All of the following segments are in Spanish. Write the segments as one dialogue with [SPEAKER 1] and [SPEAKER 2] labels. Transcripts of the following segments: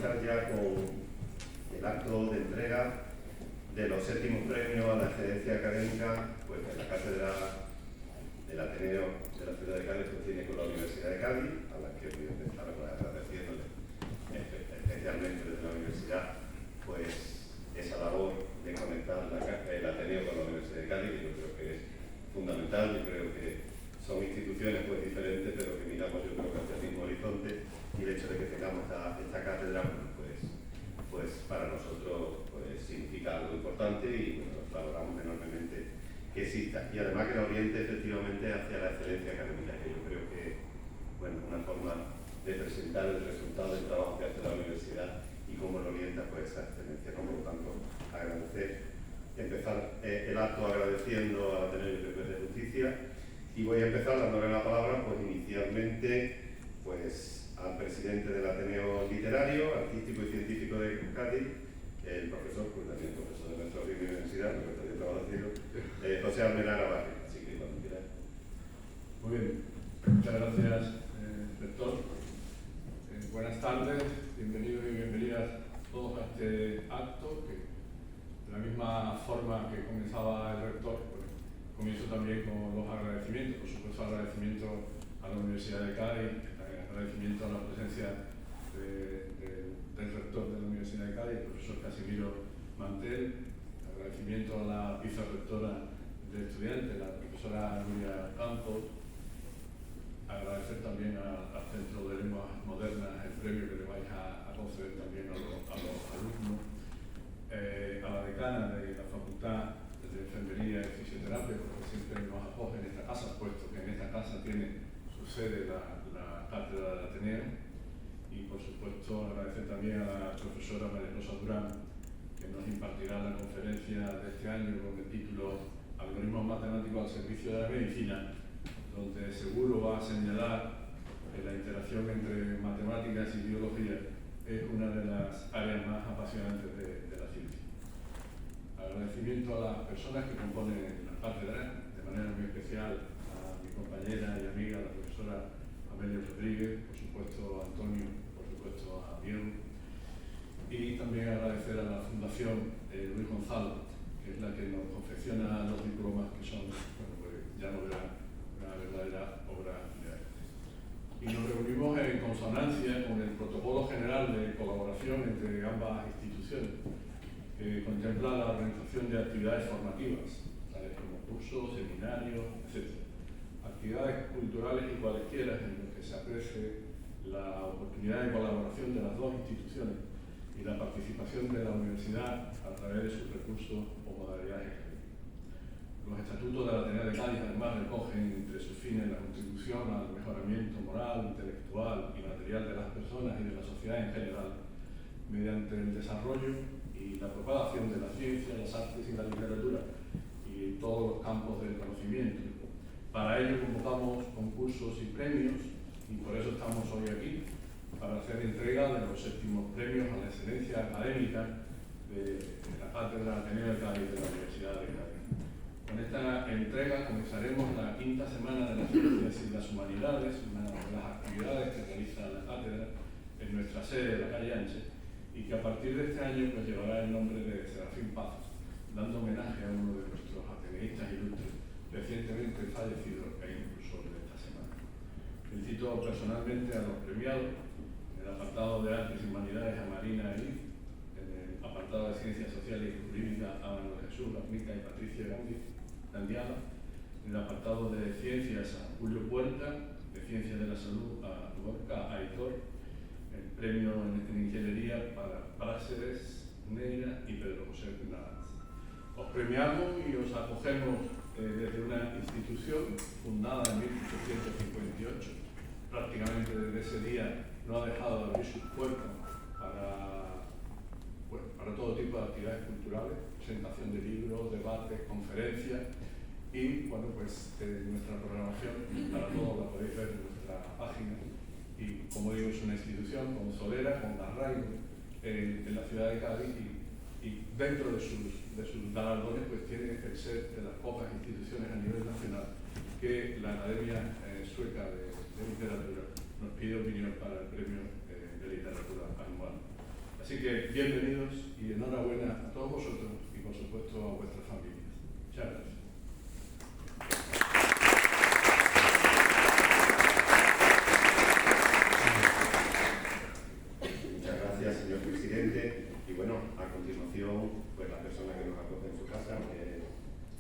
[SPEAKER 1] comenzar ya con el acto de entrega de los séptimos premios a la excelencia académica pues, en la cátedra del Ateneo de la ciudad de Cádiz, que tiene con la Universidad de Cádiz, a la que voy a empezar agradeciéndole especialmente desde la universidad pues esa labor de conectar el Ateneo con la Universidad de Cádiz, que yo creo que es fundamental. Yo creo que son instituciones pues diferentes, pero que miramos yo creo que hacia el mismo horizonte, y el hecho de que tengamos esta cátedra pues para nosotros pues significa algo importante y bueno, valoramos enormemente que exista, y además que la oriente efectivamente hacia la excelencia académica, que yo creo que bueno, una forma de presentar el resultado del trabajo que hace la universidad y cómo lo orienta pues esa excelencia, ¿no? Por lo tanto, empezar el acto agradeciendo al Ateneo de Justicia, y voy a empezar dándole la palabra pues inicialmente pues al presidente del Ateneo Literario, Artístico y Científico de Cádiz, el profesor, pues también profesor de nuestra universidad, José Almenara Barrio. Así que cuando quieras.
[SPEAKER 2] Muy bien, muchas gracias, rector. Buenas tardes, bienvenidos y bienvenidas todos a este acto, que de la misma forma que comenzaba el rector, pues comienzo también con los agradecimientos, por supuesto agradecimiento a la Universidad de Cádiz, agradecimiento a la presencia del rector de la Universidad de Cádiz, el profesor Casimiro Mantel, agradecimiento a la vicerrectora de estudiantes, la profesora Nuria Campos, agradecer también al Centro de Lenguas Modernas el premio que le vais a conceder también a los alumnos, a la decana de la Facultad de Enfermería y Fisioterapia, porque siempre nos acoge en esta casa, puesto que en esta casa tiene su sede la Cátedra del Ateneo, y por supuesto agradecer también a la profesora María Rosa Durán, que nos impartirá la conferencia de este año con el título Algoritmos matemáticos al servicio de la medicina, donde seguro va a señalar que la interacción entre matemáticas y biología es una de las áreas más apasionantes de la ciencia. Agradecimiento a las personas que componen la cátedra, de manera muy especial a mi compañera y amiga, la profesora Amelia Rodríguez, por supuesto a Antonio, por supuesto a Diego, y también agradecer a la Fundación Luis Gonzalo, que es la que nos confecciona los diplomas, que son, bueno, pues ya lo verán, una verdadera obra de arte. Y nos reunimos en consonancia con el protocolo general de colaboración entre ambas instituciones, que contempla la organización de actividades formativas, tales como cursos, seminarios, etc. Actividades culturales y cualesquiera en las que se aprecie la oportunidad de colaboración de las dos instituciones y la participación de la universidad a través de sus recursos o modalidades académicas. Los estatutos de la Ateneo de Cádiz además recogen entre sus fines la contribución al mejoramiento moral, intelectual y material de las personas y de la sociedad en general, mediante el desarrollo y la propagación de la ciencia, las artes y la literatura y todos los campos del conocimiento. Para ello convocamos concursos y premios, y por eso estamos hoy aquí, para hacer entrega de los séptimos premios a la excelencia académica de la Cátedra Ateneo de Cádiz de la Universidad de Cádiz. Con esta entrega comenzaremos la quinta semana de las Ciencias y las Humanidades, una de las actividades que realiza la Cátedra en nuestra sede de la calle Anche, y que a partir de este año pues, llevará el nombre de Serafín Paz, dando homenaje a uno de nuestros ateneístas ilustres, recientemente fallecido e impulsor de esta semana. Felicito personalmente a los premiados, en el apartado de Artes y Humanidades a Marina Eliz, en el apartado de Ciencias Sociales y Jurídicas a Manuel Jesús Garnica y Patricia Gandiada, en el apartado de Ciencias a Julio Puerta, de Ciencias de la Salud a Gorka Aitor, el premio en Ingeniería para Práxedes Neira y Pedro José Naranz. Os premiamos y os acogemos desde una institución fundada en 1858, prácticamente desde ese día no ha dejado de abrir sus puertas para todo tipo de actividades culturales, presentación de libros, debates, conferencias, y bueno, pues nuestra programación para todos la podéis ver en nuestra página. Y como digo, es una institución consolera, con arraigo en la ciudad de Cádiz, y dentro de sus galardones pues tiene el ser de las pocas instituciones a nivel nacional que la Academia Sueca de Literatura nos pide opinión para el premio de literatura anual. Así que bienvenidos y enhorabuena a todos vosotros y por supuesto a vuestras familias. Muchas gracias.
[SPEAKER 1] Muchas gracias, señor presidente. Y bueno, a continuación, pues la persona que nos acoge en su casa, que es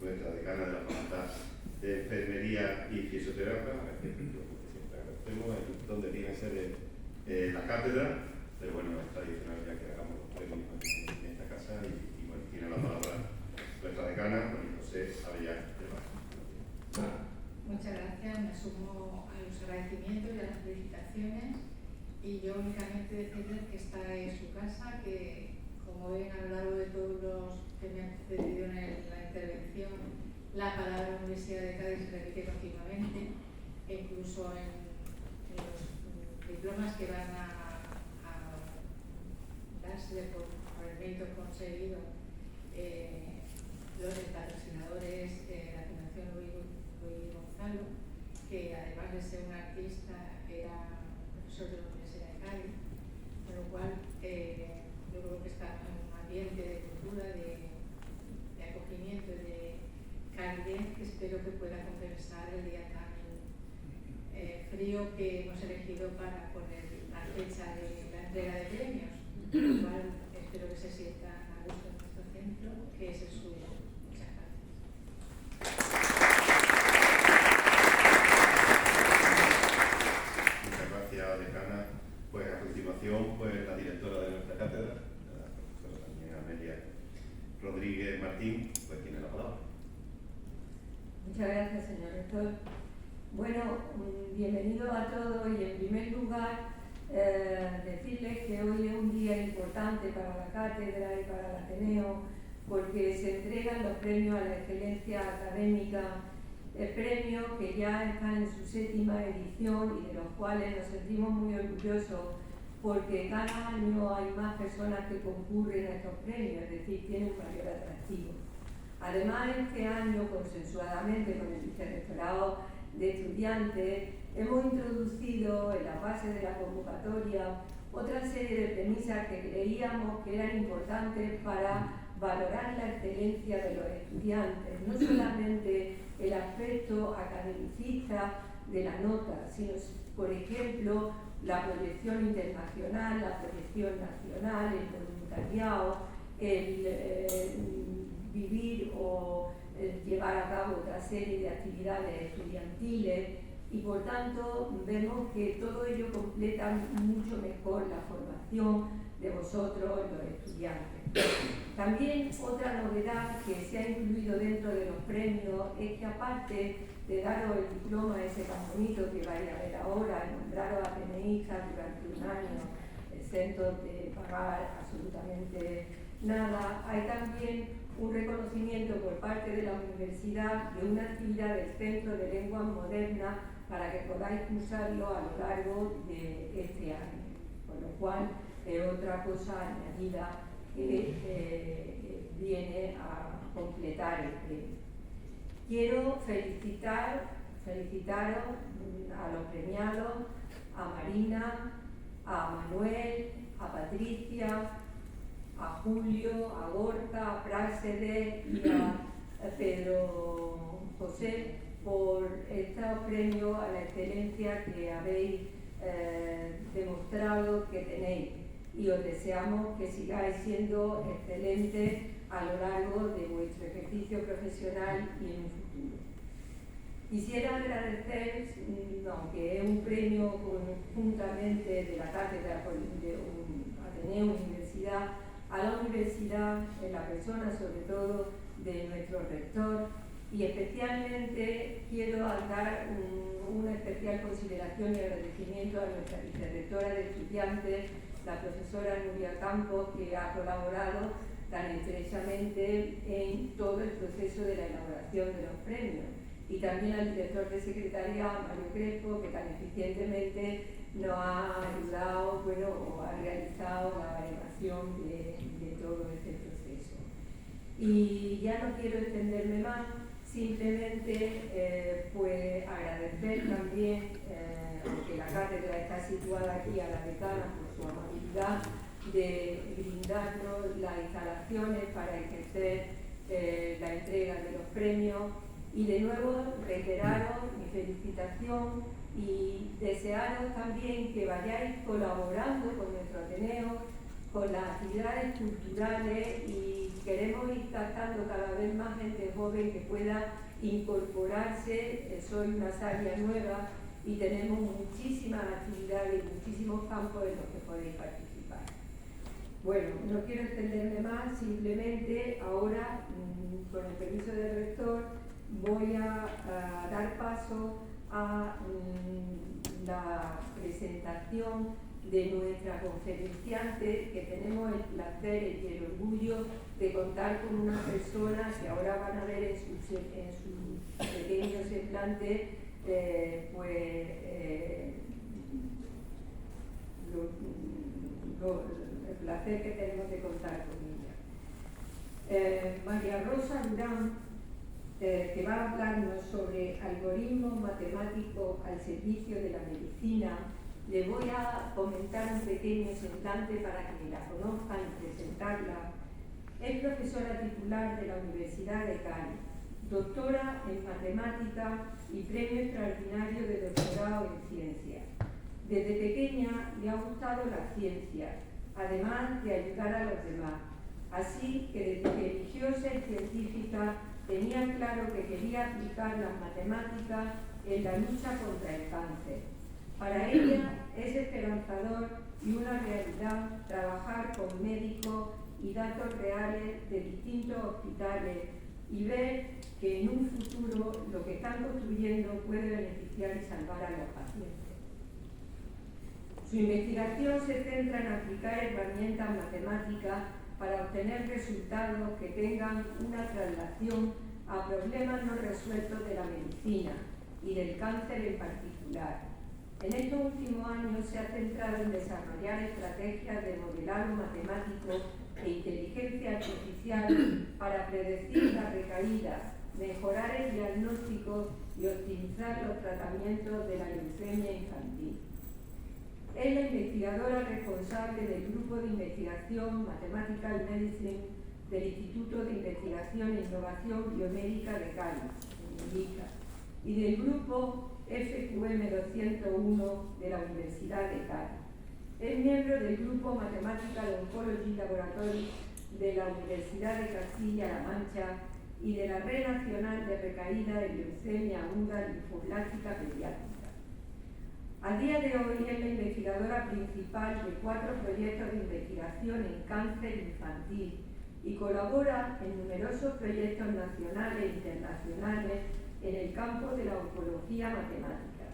[SPEAKER 1] nuestra decana de la Facultad de Enfermería y Fisioterapia, que siempre agradecemos, donde tiene sede la cátedra, pero bueno, es tradicional ya que hagamos los premios en esta casa y bueno, tiene la palabra nuestra decana, María José Avellán de Vaz.
[SPEAKER 3] Muchas gracias, me sumo a los agradecimientos y a las felicitaciones y yo únicamente decirles que esta es su casa, que como ven a lo largo de todos los que me han precedido en la intervención, la palabra Universidad de Cádiz se repite continuamente, e incluso en los diplomas que van a darse por el mérito conseguido, los patrocinadores, la Fundación Luis Gonzalo, que además de ser un artista era profesor de la Universidad de Cádiz, con lo cual yo creo que está en un ambiente de cultura, de acogimiento, de calidez, que espero que pueda compensar el día tan frío que hemos elegido para poner la fecha de la entrega de premios, con lo cual espero que se sientan a gusto en nuestro centro, que es el suyo. Muchas gracias.
[SPEAKER 1] Muchas gracias, decana. Pues a continuación, pues la directora de nuestra cátedra, la profesora también Amelia Rodríguez Martín, pues tiene la palabra.
[SPEAKER 4] Muchas gracias, señor rector. Bueno, bienvenido a todos y en primer lugar decirles que hoy es un día importante para la cátedra y para el Ateneo porque se entregan los premios a la excelencia académica, premios que ya están en su 7ª edición y de los cuales nos sentimos muy orgullosos porque cada año hay más personas que concurren a estos premios, es decir, tienen un mayor atractivo. Además, este año, consensuadamente con el Vicerrectorado de Estudiantes, hemos introducido en la base de la convocatoria otra serie de premisas que creíamos que eran importantes para valorar la excelencia de los estudiantes, no solamente el aspecto academicista de la nota, sino, por ejemplo, la proyección internacional, la proyección nacional, el voluntariado, el vivir o llevar a cabo otra serie de actividades estudiantiles y por tanto vemos que todo ello completa mucho mejor la formación de vosotros, los estudiantes. También otra novedad que se ha incluido dentro de los premios es que aparte de daros el diploma ese tan bonito que vais a ver ahora, nombraros ateneístas durante un año, exento de pagar absolutamente nada, hay también un reconocimiento por parte de la universidad de una actividad del Centro de Lenguas Modernas para que podáis cursarlo a lo largo de este año, con lo cual es otra cosa añadida que viene a completar el premio. Quiero felicitaros a los premiados, a Marina, a Manuel, a Patricia, a Julio, a Gorka, a Práxedes y a Pedro José por estos premios a la excelencia que habéis demostrado que tenéis y os deseamos que sigáis siendo excelentes a lo largo de vuestro ejercicio profesional y en un futuro. Quisiera agradecer, aunque es un premio conjuntamente de la cátedra de un Ateneo Universidad, a la universidad, en la persona sobre todo de nuestro rector, y especialmente quiero dar una especial consideración y agradecimiento a nuestra vicerrectora de estudiantes, la profesora Nuria Campos, que ha colaborado tan estrechamente en todo el proceso de la elaboración de los premios, y también al director de secretaría, Mario Crespo, que tan eficientemente nos ha ayudado, o ha realizado la validación de todo este proceso. Y ya no quiero extenderme más, simplemente pues agradecer también, aunque la cátedra está situada aquí a la decana por su amabilidad, de brindarnos las instalaciones para ejercer la entrega de los premios. Y de nuevo reiteraros mi felicitación y desearos también que vayáis colaborando con nuestro Ateneo, con las actividades culturales, y queremos ir captando cada vez más gente joven que pueda incorporarse. Soy una área nueva y tenemos muchísimas actividades y muchísimos campos en los que podéis participar. Bueno, no quiero extenderme más, simplemente ahora, con el permiso del rector, voy a dar paso a la presentación de nuestra conferenciante, que tenemos el placer y el orgullo de contar con una persona que ahora van a ver en su pequeño semblante el placer que tenemos de contar con ella. María Rosa Durán, que va a hablarnos sobre algoritmos matemáticos al servicio de la medicina. Le voy a comentar un pequeño semblante para que la conozcan y presentarla. Es profesora titular de la Universidad de Cádiz, doctora en matemática y premio extraordinario de doctorado en ciencia. Desde pequeña le ha gustado la ciencia, además de ayudar a los demás. Así que desde que eligió ser científica, tenía claro que quería aplicar las matemáticas en la lucha contra el cáncer. Para ella es esperanzador y una realidad trabajar con médicos y datos reales de distintos hospitales y ver que en un futuro lo que están construyendo puede beneficiar y salvar a los pacientes. Su investigación se centra en aplicar herramientas matemáticas para obtener resultados que tengan una traslación a problemas no resueltos de la medicina y del cáncer en particular. En estos últimos años se ha centrado en desarrollar estrategias de modelado matemático e inteligencia artificial para predecir la recaída, mejorar el diagnóstico y optimizar los tratamientos de la leucemia infantil. Es la investigadora responsable del Grupo de Investigación Mathematical Medicine del Instituto de Investigación e Innovación Biomédica de Cádiz, INVICA, y del Grupo FQM 201 de la Universidad de Cádiz. Es miembro del Grupo Mathematical Oncology Laboratory de la Universidad de Castilla-La Mancha y de la Red Nacional de Recaída de Leucemia Aguda Linfoblástica Pediátrica. A día de hoy es la investigadora principal de 4 proyectos de investigación en cáncer infantil y colabora en numerosos proyectos nacionales e internacionales en el campo de la oncología matemática.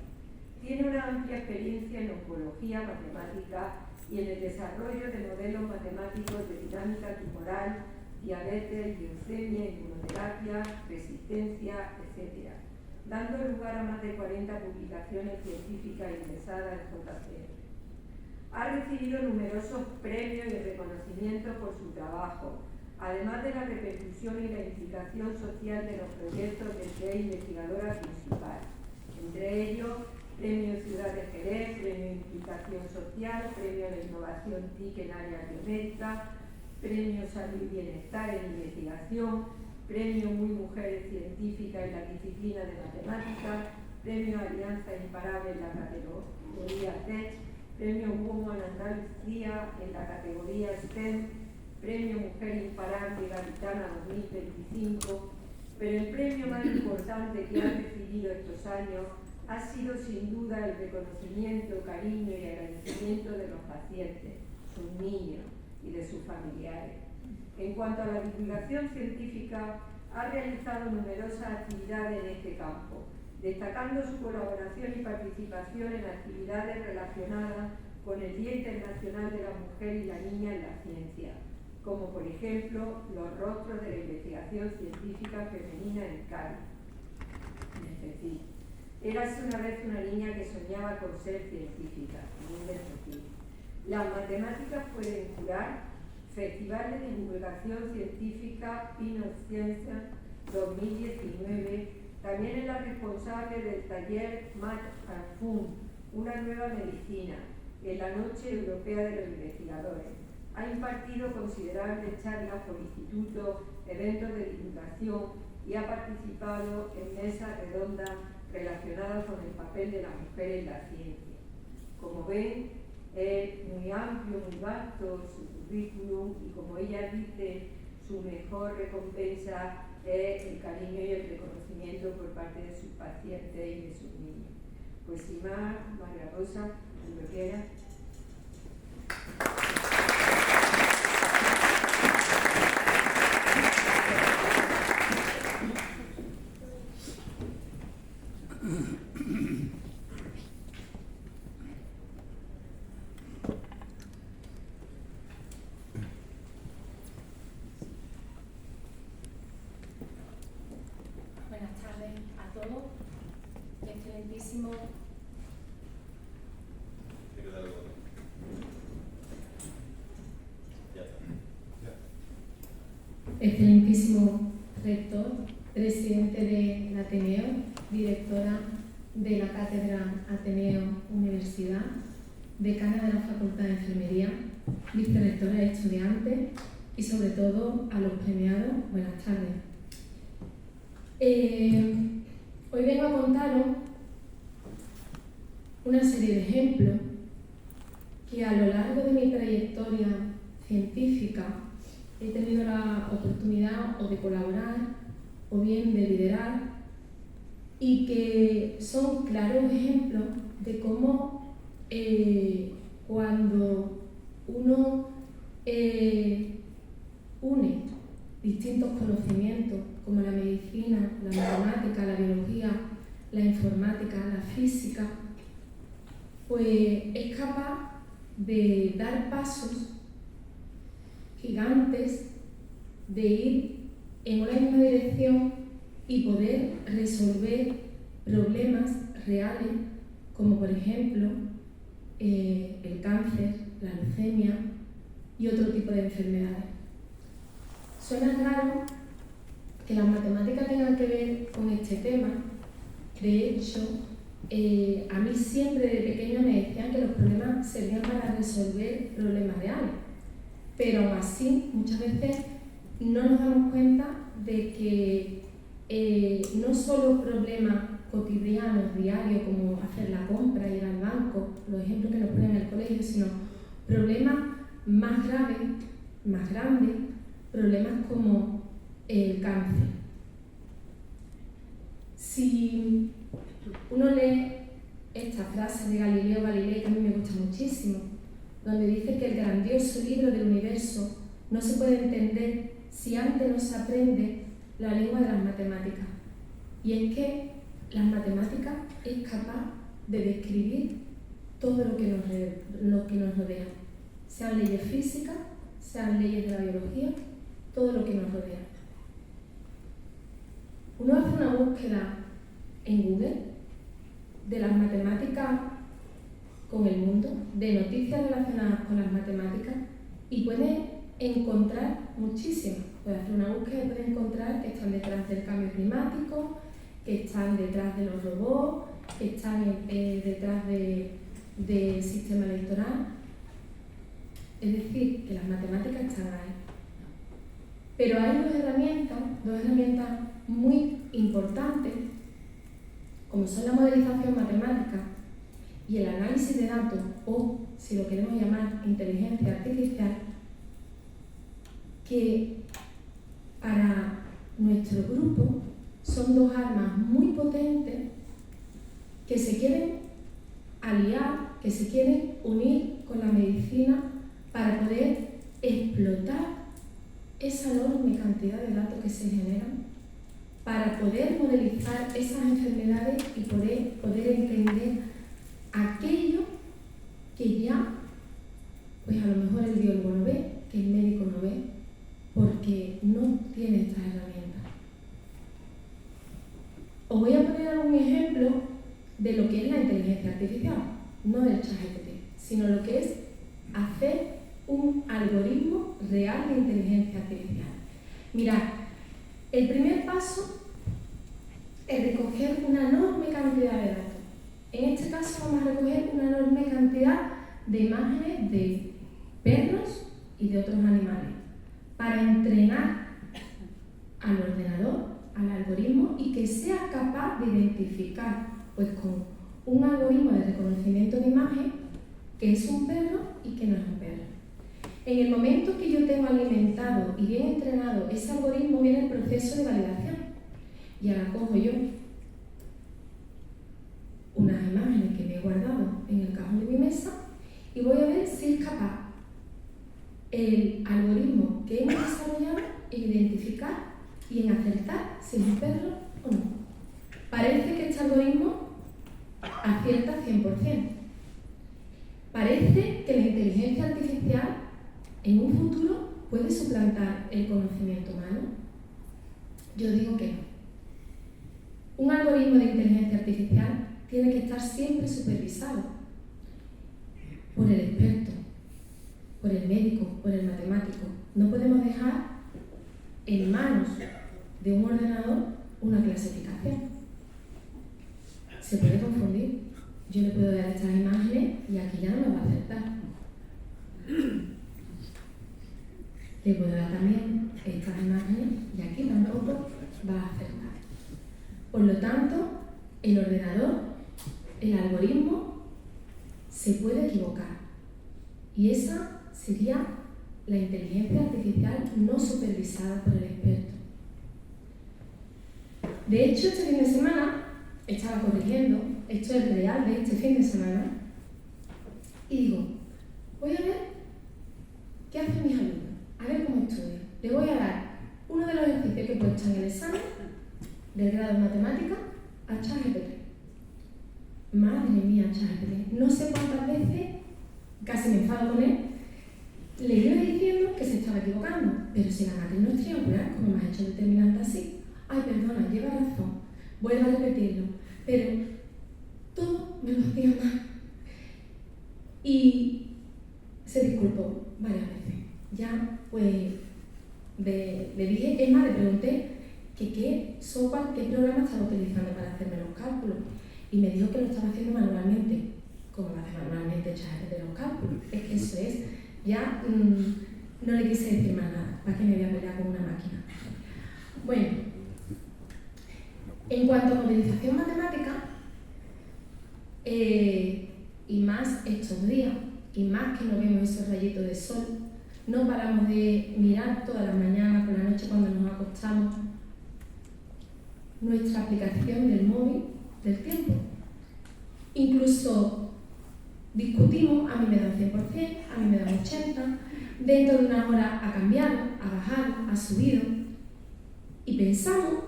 [SPEAKER 4] Tiene una amplia experiencia en oncología matemática y en el desarrollo de modelos matemáticos de dinámica tumoral, diabetes, leucemia, inmunoterapia, resistencia, etc., dando lugar a más de 40 publicaciones científicas ingresadas en JCR. Ha recibido numerosos premios y reconocimientos por su trabajo, además de la repercusión y la implicación social de los proyectos del que es investigadora principal, entre ellos Premio Ciudad de Jerez, Premio Implicación Social, Premio de Innovación TIC en área biomédica, Premio Salud y Bienestar en Investigación, Premio Muy Mujeres Científicas en la disciplina de Matemáticas, Premio Alianza Imparable en la categoría TECH, Premio Woman Andalucía en la categoría STEM, Premio Mujer Imparable Gaditana 2025, pero el premio más importante que ha recibido estos años ha sido sin duda el reconocimiento, cariño y agradecimiento de los pacientes, sus niños y de sus familiares. En cuanto a la divulgación científica, ha realizado numerosas actividades en este campo, destacando su colaboración y participación en actividades relacionadas con el Día Internacional de la Mujer y la Niña en la Ciencia, como por ejemplo los rostros de la investigación científica femenina en Cádiz. Es decir, érase una vez una niña que soñaba con ser científica, las matemáticas pueden curar. Festival de Divulgación Científica Pinociencia 2019. También es la responsable del taller Math and Fun, una nueva medicina, en la Noche Europea de los Investigadores. Ha impartido considerables charlas por institutos, eventos de divulgación y ha participado en mesas redondas relacionadas con el papel de la mujer en la ciencia. Como ven, es muy amplio, muy vasto su currículum y, como ella dice, su mejor recompensa es el cariño y el reconocimiento por parte de sus pacientes y de sus niños. Pues sin más, María Rosa, cuando quieras.
[SPEAKER 5] Buenas tardes a todos. Excelentísimo. Excelentísimo rector, presidente del Ateneo, directora de la Cátedra Ateneo Universidad, decana de la Facultad de Enfermería, vicerrectora de estudiantes y sobre todo a los premiados, buenas tardes. Hoy vengo a contaros una serie de ejemplos que a lo largo de mi trayectoria científica he tenido la oportunidad o de colaborar o bien de liderar y que son claros ejemplos de cómo cuando uno une distintos conocimientos como la medicina, la matemática, la biología, la informática, la física, pues es capaz de dar pasos gigantes, de ir en una misma dirección y poder resolver problemas reales como por ejemplo el cáncer, la leucemia y otro tipo de enfermedades. Suena raro que las matemáticas tengan que ver con este tema. De hecho, a mí siempre de pequeña me decían que los problemas servían para resolver problemas reales, pero aún así muchas veces no nos damos cuenta de que no solo problemas cotidianos, diarios, como hacer la compra, ir al banco, los ejemplos que nos ponen en el colegio, sino problemas más graves, más grandes, problemas como el cáncer. Si uno lee esta frase de Galileo Galilei, que a mí me gusta muchísimo, donde dice que el grandioso libro del universo no se puede entender si antes no se aprende la lengua de las matemáticas. Y es que las matemáticas es capaz de describir todo lo que nos rodea, sean leyes físicas, sean leyes de la biología, todo lo que nos rodea. Uno hace una búsqueda en Google de las matemáticas con el mundo, de noticias relacionadas con las matemáticas y puede encontrar muchísimas. Puede hacer una búsqueda y puede encontrar que están detrás del cambio climático, que están detrás de los robots, que están detrás del sistema electoral. Es decir, que las matemáticas están ahí. Pero hay dos herramientas muy importantes, como son la modelización matemática y el análisis de datos, o si lo queremos llamar inteligencia artificial, que para nuestro grupo son dos armas muy potentes que se quieren aliar, que se quieren unir con la medicina para poder explotar esa enorme cantidad de datos que se generan, para poder modelizar esas enfermedades y poder entender aquello que ya, pues a lo mejor el biólogo no ve, que el médico no ve, porque no tiene estas herramientas. Os voy a poner algún ejemplo de lo que es la inteligencia artificial, no del ChatGPT, sino lo que es hacer un algoritmo real de inteligencia artificial. Mirad, el primer paso es recoger una enorme cantidad de datos. En este caso vamos a recoger una enorme cantidad de imágenes de perros y de otros animales para entrenar al ordenador, al algoritmo, y que sea capaz de identificar, pues con un algoritmo de reconocimiento de imagen, que es un perro y que no es un perro. En el momento que yo tengo alimentado y bien entrenado ese algoritmo, viene el proceso de validación. Y ahora cojo yo unas imágenes que me he guardado en el cajón de mi mesa y voy a ver si es capaz el algoritmo que hemos desarrollado en identificar y en acertar si es un perro o no. Parece que este algoritmo acierta 100%. Parece que la inteligencia artificial en un futuro puede suplantar el conocimiento humano. Yo digo que no. Un algoritmo de inteligencia artificial tiene que estar siempre supervisado por el experto, por el médico, por el matemático. No podemos dejar en manos de un ordenador una clasificación. Se puede confundir. Yo le puedo dar estas imágenes y aquí ya no me va a acertar. Le puedo dar también estas imágenes y aquí tampoco va a acertar. Por lo tanto, el ordenador, el algoritmo, se puede equivocar. Y esa sería la inteligencia artificial no supervisada por el experto. De hecho, este fin de semana estaba corrigiendo, esto es real de este fin de semana, y digo, voy a ver qué hacen mis alumnos, a ver cómo estudian. Le voy a dar uno de los ejercicios que he puesto en el examen del grado de matemática a ChatGPT. Madre mía, ChatGPT. No sé cuántas veces, casi me enfado con él, le iba diciendo que se estaba equivocando, pero si la matriz no es triangular, como me has hecho determinante así, ay, perdona, lleva razón, vuelvo a repetirlo, pero todo me lo hacía mal. Y se disculpó varias veces. Ya, pues, le dije, es más, le pregunté que qué software, qué programa estaba utilizando para hacerme los cálculos. Y me dijo que lo estaba haciendo manualmente. ¿Cómo lo hace manualmente ChatGPT los cálculos? Es que eso es. Ya no le quise decir más nada, para que me voy a pelear con una máquina. Bueno, en cuanto a movilización matemática, y más estos días, y más que no vemos esos rayitos de sol, no paramos de mirar todas las mañanas, por la noche cuando nos acostamos, nuestra aplicación del móvil del tiempo. Incluso discutimos, a mí me da un 100%, a mí me da un 80%, dentro de una hora ha cambiado, ha bajado, ha subido, y pensamos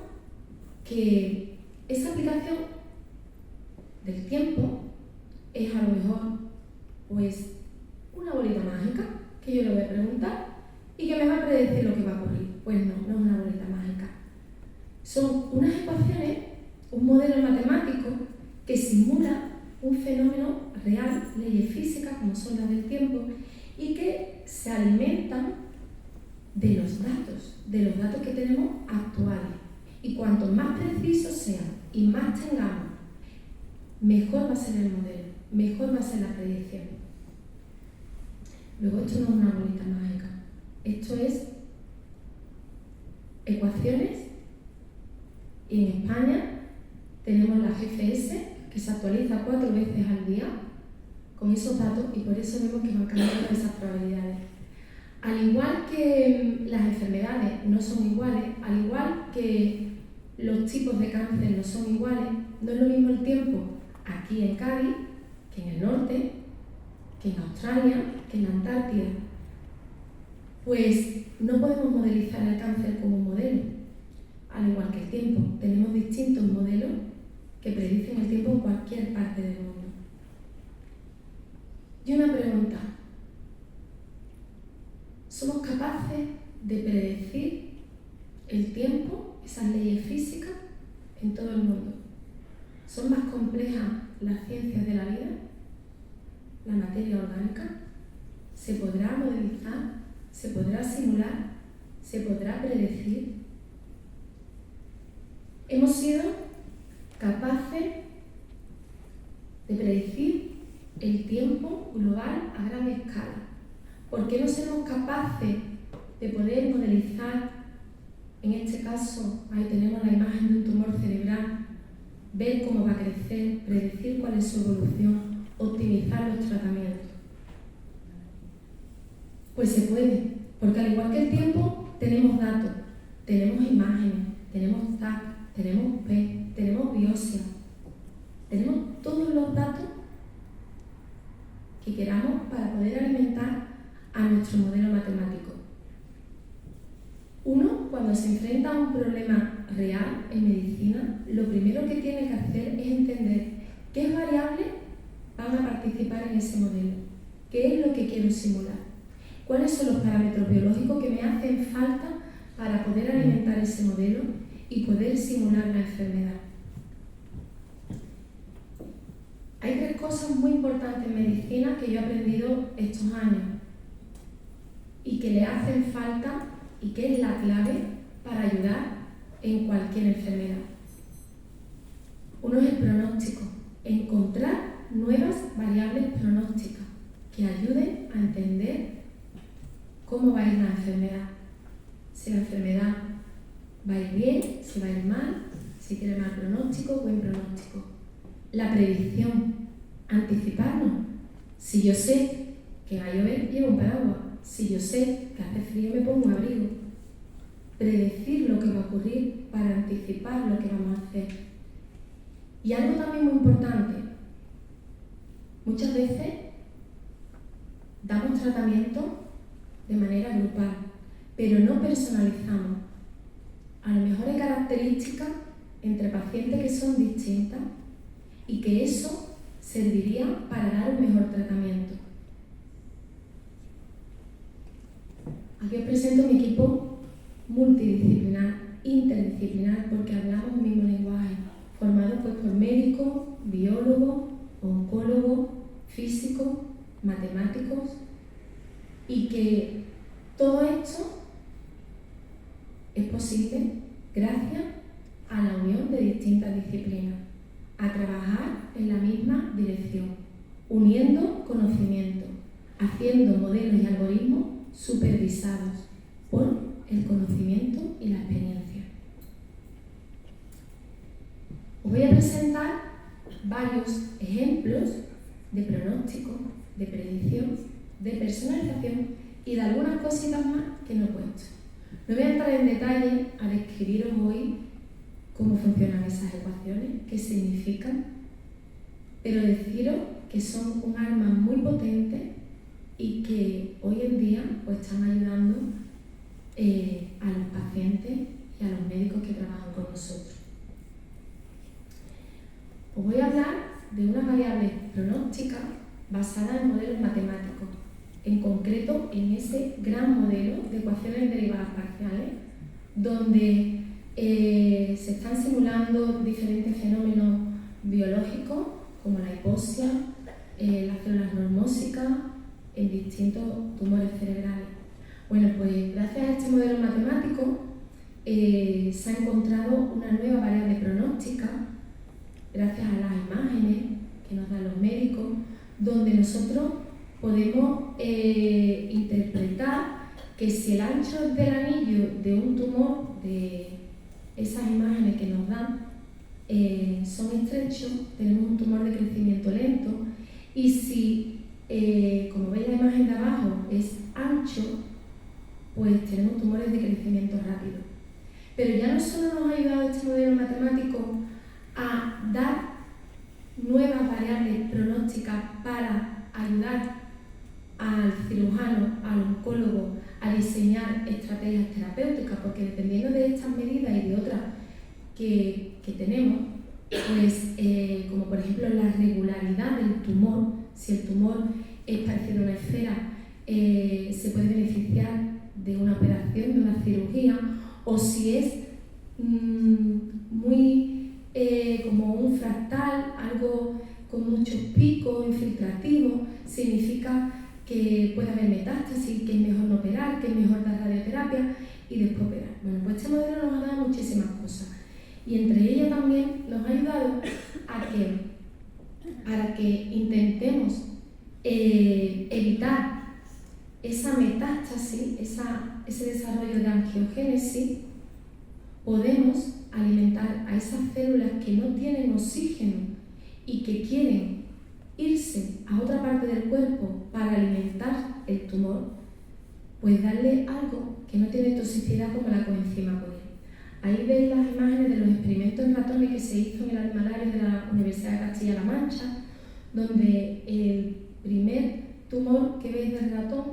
[SPEAKER 5] que esa aplicación del tiempo es a lo mejor pues una bolita mágica que yo le voy a preguntar y que me va a predecir lo que va a ocurrir. Pues no, no es una bolita mágica. Son unas ecuaciones, un modelo matemático que simula un fenómeno real, leyes físicas como son las del tiempo, y que se alimentan de los datos que tenemos actuales. Y cuanto más precisos sean y más tengamos, mejor va a ser el modelo, mejor va a ser la predicción. Luego, esto no es una bolita mágica, esto es ecuaciones, y en España tenemos la GFS, que se actualiza 4 veces al día con esos datos, y por eso vemos que van cambiando esas probabilidades. Al igual que las enfermedades no son iguales, al igual que los tipos de cáncer no son iguales, no es lo mismo el tiempo aquí en Cádiz, que en el norte, que en Australia, que en la Antártida. Pues no podemos modelizar el cáncer como un modelo, al igual que el tiempo. Tenemos distintos modelos que predicen el tiempo en cualquier parte del mundo. Y una pregunta: ¿somos capaces de predecir el tiempo, esas leyes físicas, en todo el mundo? ¿Son más complejas las ciencias de la vida? ¿La materia orgánica? ¿Se podrá modelizar? ¿Se podrá simular? ¿Se podrá predecir? Hemos sido capaces de predecir el tiempo global a gran escala. ¿por qué no seremos capaces de poder modelizar, en este caso, ahí tenemos la imagen de un tumor cerebral, ver cómo va a crecer, predecir cuál es su evolución, optimizar los tratamientos? Pues se puede, porque al igual que el tiempo, tenemos datos, tenemos imágenes, tenemos TAC, tenemos PET, tenemos biopsia, tenemos todos los datos que queramos para poder alimentar a nuestro modelo matemático. Uno, cuando se enfrenta a un problema real en medicina, lo primero que tiene que hacer es entender qué variables van a participar en ese modelo, qué es lo que quiero simular, cuáles son los parámetros biológicos que me hacen falta para poder alimentar ese modelo y poder simular la enfermedad. Hay 3 cosas muy importantes en medicina que yo he aprendido estos años y que le hacen falta y que es la clave para ayudar en cualquier enfermedad. Uno es el pronóstico, encontrar nuevas variables pronósticas que ayuden a entender cómo va a ir la enfermedad. Si la enfermedad va a ir bien, si va a ir mal, si tiene mal pronóstico, buen pronóstico. La predicción, anticiparnos. Si yo sé que va a llover, llevo un paraguas. Si yo sé que hace frío, me pongo un abrigo. Predecir lo que va a ocurrir para anticipar lo que vamos a hacer. Y algo también muy importante, muchas veces damos tratamiento de manera grupal, pero no personalizamos. A lo mejor hay características entre pacientes que son distintas y que eso serviría para dar un mejor tratamiento. Aquí os presento mi equipo multidisciplinar, interdisciplinar, porque hablamos el mismo lenguaje, formado pues por médicos, biólogos, oncólogos, físicos, matemáticos, y que todo esto es posible gracias a la unión de distintas disciplinas, a trabajar en la misma dirección, uniendo conocimiento, haciendo modelos y algoritmos supervisados por el conocimiento y la experiencia. Os voy a presentar varios ejemplos de pronóstico, de predicción, de personalización y de algunas cositas más que no he puesto. No voy a entrar en detalle a describiros hoy cómo funcionan esas ecuaciones, qué significan, pero deciros que son un arma muy potente y que hoy en día pues, están ayudando a los pacientes y a los médicos que trabajan con nosotros. Os voy a hablar de una variable pronóstica basada en modelos matemáticos, en concreto en ese gran modelo de ecuaciones derivadas parciales, donde se están simulando diferentes fenómenos biológicos como la hipoxia, las células normósicas en distintos tumores cerebrales. Bueno, pues gracias a este modelo matemático se ha encontrado una nueva variable pronóstica gracias a las imágenes que nos dan los médicos, donde nosotros podemos interpretar que si el ancho del anillo de un tumor, de esas imágenes que nos dan, son estrechos, tenemos un tumor de crecimiento lento, y si, como veis la imagen de abajo, es ancho, pues tenemos tumores de crecimiento rápido. Pero ya no solo nos ha ayudado este modelo matemático a dar nuevas variables pronósticas para ayudar al cirujano, al oncólogo, a diseñar estrategias terapéuticas, porque dependiendo de estas medidas y de otras que tenemos, pues como por ejemplo la regularidad del tumor, si el tumor es parecido a una esfera, se puede beneficiar de una operación, de una cirugía, o si es muy como un fractal, algo con muchos picos infiltrativos, significa que puede haber metástasis, que es mejor no operar, que es mejor dar radioterapia y después operar. Bueno, pues este modelo nos ha dado muchísimas cosas y entre ellas también nos ha ayudado a que intentemos evitar esa metástasis, ese desarrollo de angiogénesis, podemos alimentar a esas células que no tienen oxígeno y que quieren irse a otra parte del cuerpo para alimentar el tumor, pues darle algo que no tiene toxicidad como la coenzima Q10. Ahí veis las imágenes de los experimentos en ratones que se hizo en el animalario de la Universidad de Castilla-La Mancha, donde el primer tumor que veis del ratón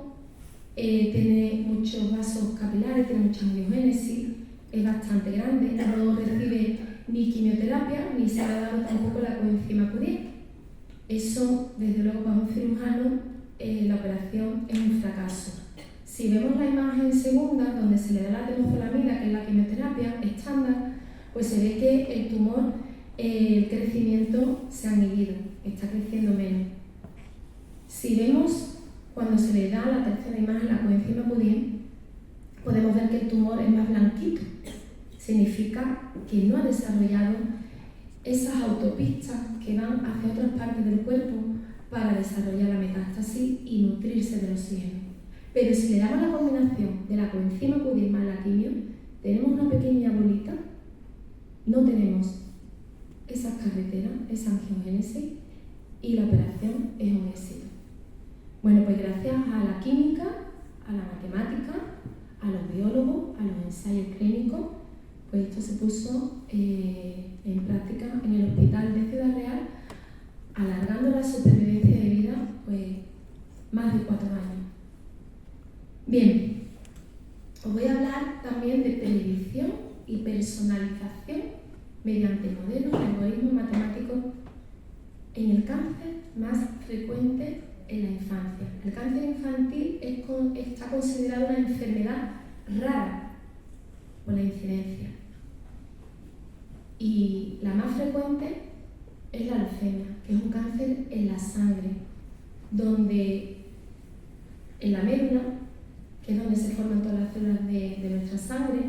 [SPEAKER 5] tiene muchos vasos capilares, tiene mucha angiogénesis, es bastante grande, no recibe ni quimioterapia ni se le ha dado tampoco la coenzima Q10. Eso, desde luego, para un cirujano, la operación es un fracaso. Si vemos la imagen segunda, donde se le da la temozolomida, que es la quimioterapia estándar, pues se ve que el tumor, el crecimiento se ha inhibido, está creciendo menos. Si vemos cuando se le da la tercera imagen, la coenzima Q10, podemos ver que el tumor es más blanquito. Significa que no ha desarrollado esas autopistas que van hacia otras partes del cuerpo para desarrollar la metástasis y nutrirse del oxígeno. Pero si le damos la combinación de la coenzima Q10 más la quimio, tenemos una pequeña bolita, no tenemos esas carreteras, esa angiogénesis, y la operación es un éxito. Bueno, pues gracias a la química, a la matemática, a los biólogos, a los ensayos clínicos, pues esto se puso en práctica en el hospital de Ciudad Real, alargando la supervivencia de vida pues más de 4 años. Bien, os voy a hablar también de predicción y personalización mediante modelos y algoritmos matemáticos en el cáncer más frecuente en la infancia. El cáncer infantil está considerado una enfermedad rara por la incidencia. Y la más frecuente es la leucemia, que es un cáncer en la sangre, donde en la médula, que es donde se forman todas las células de nuestra sangre,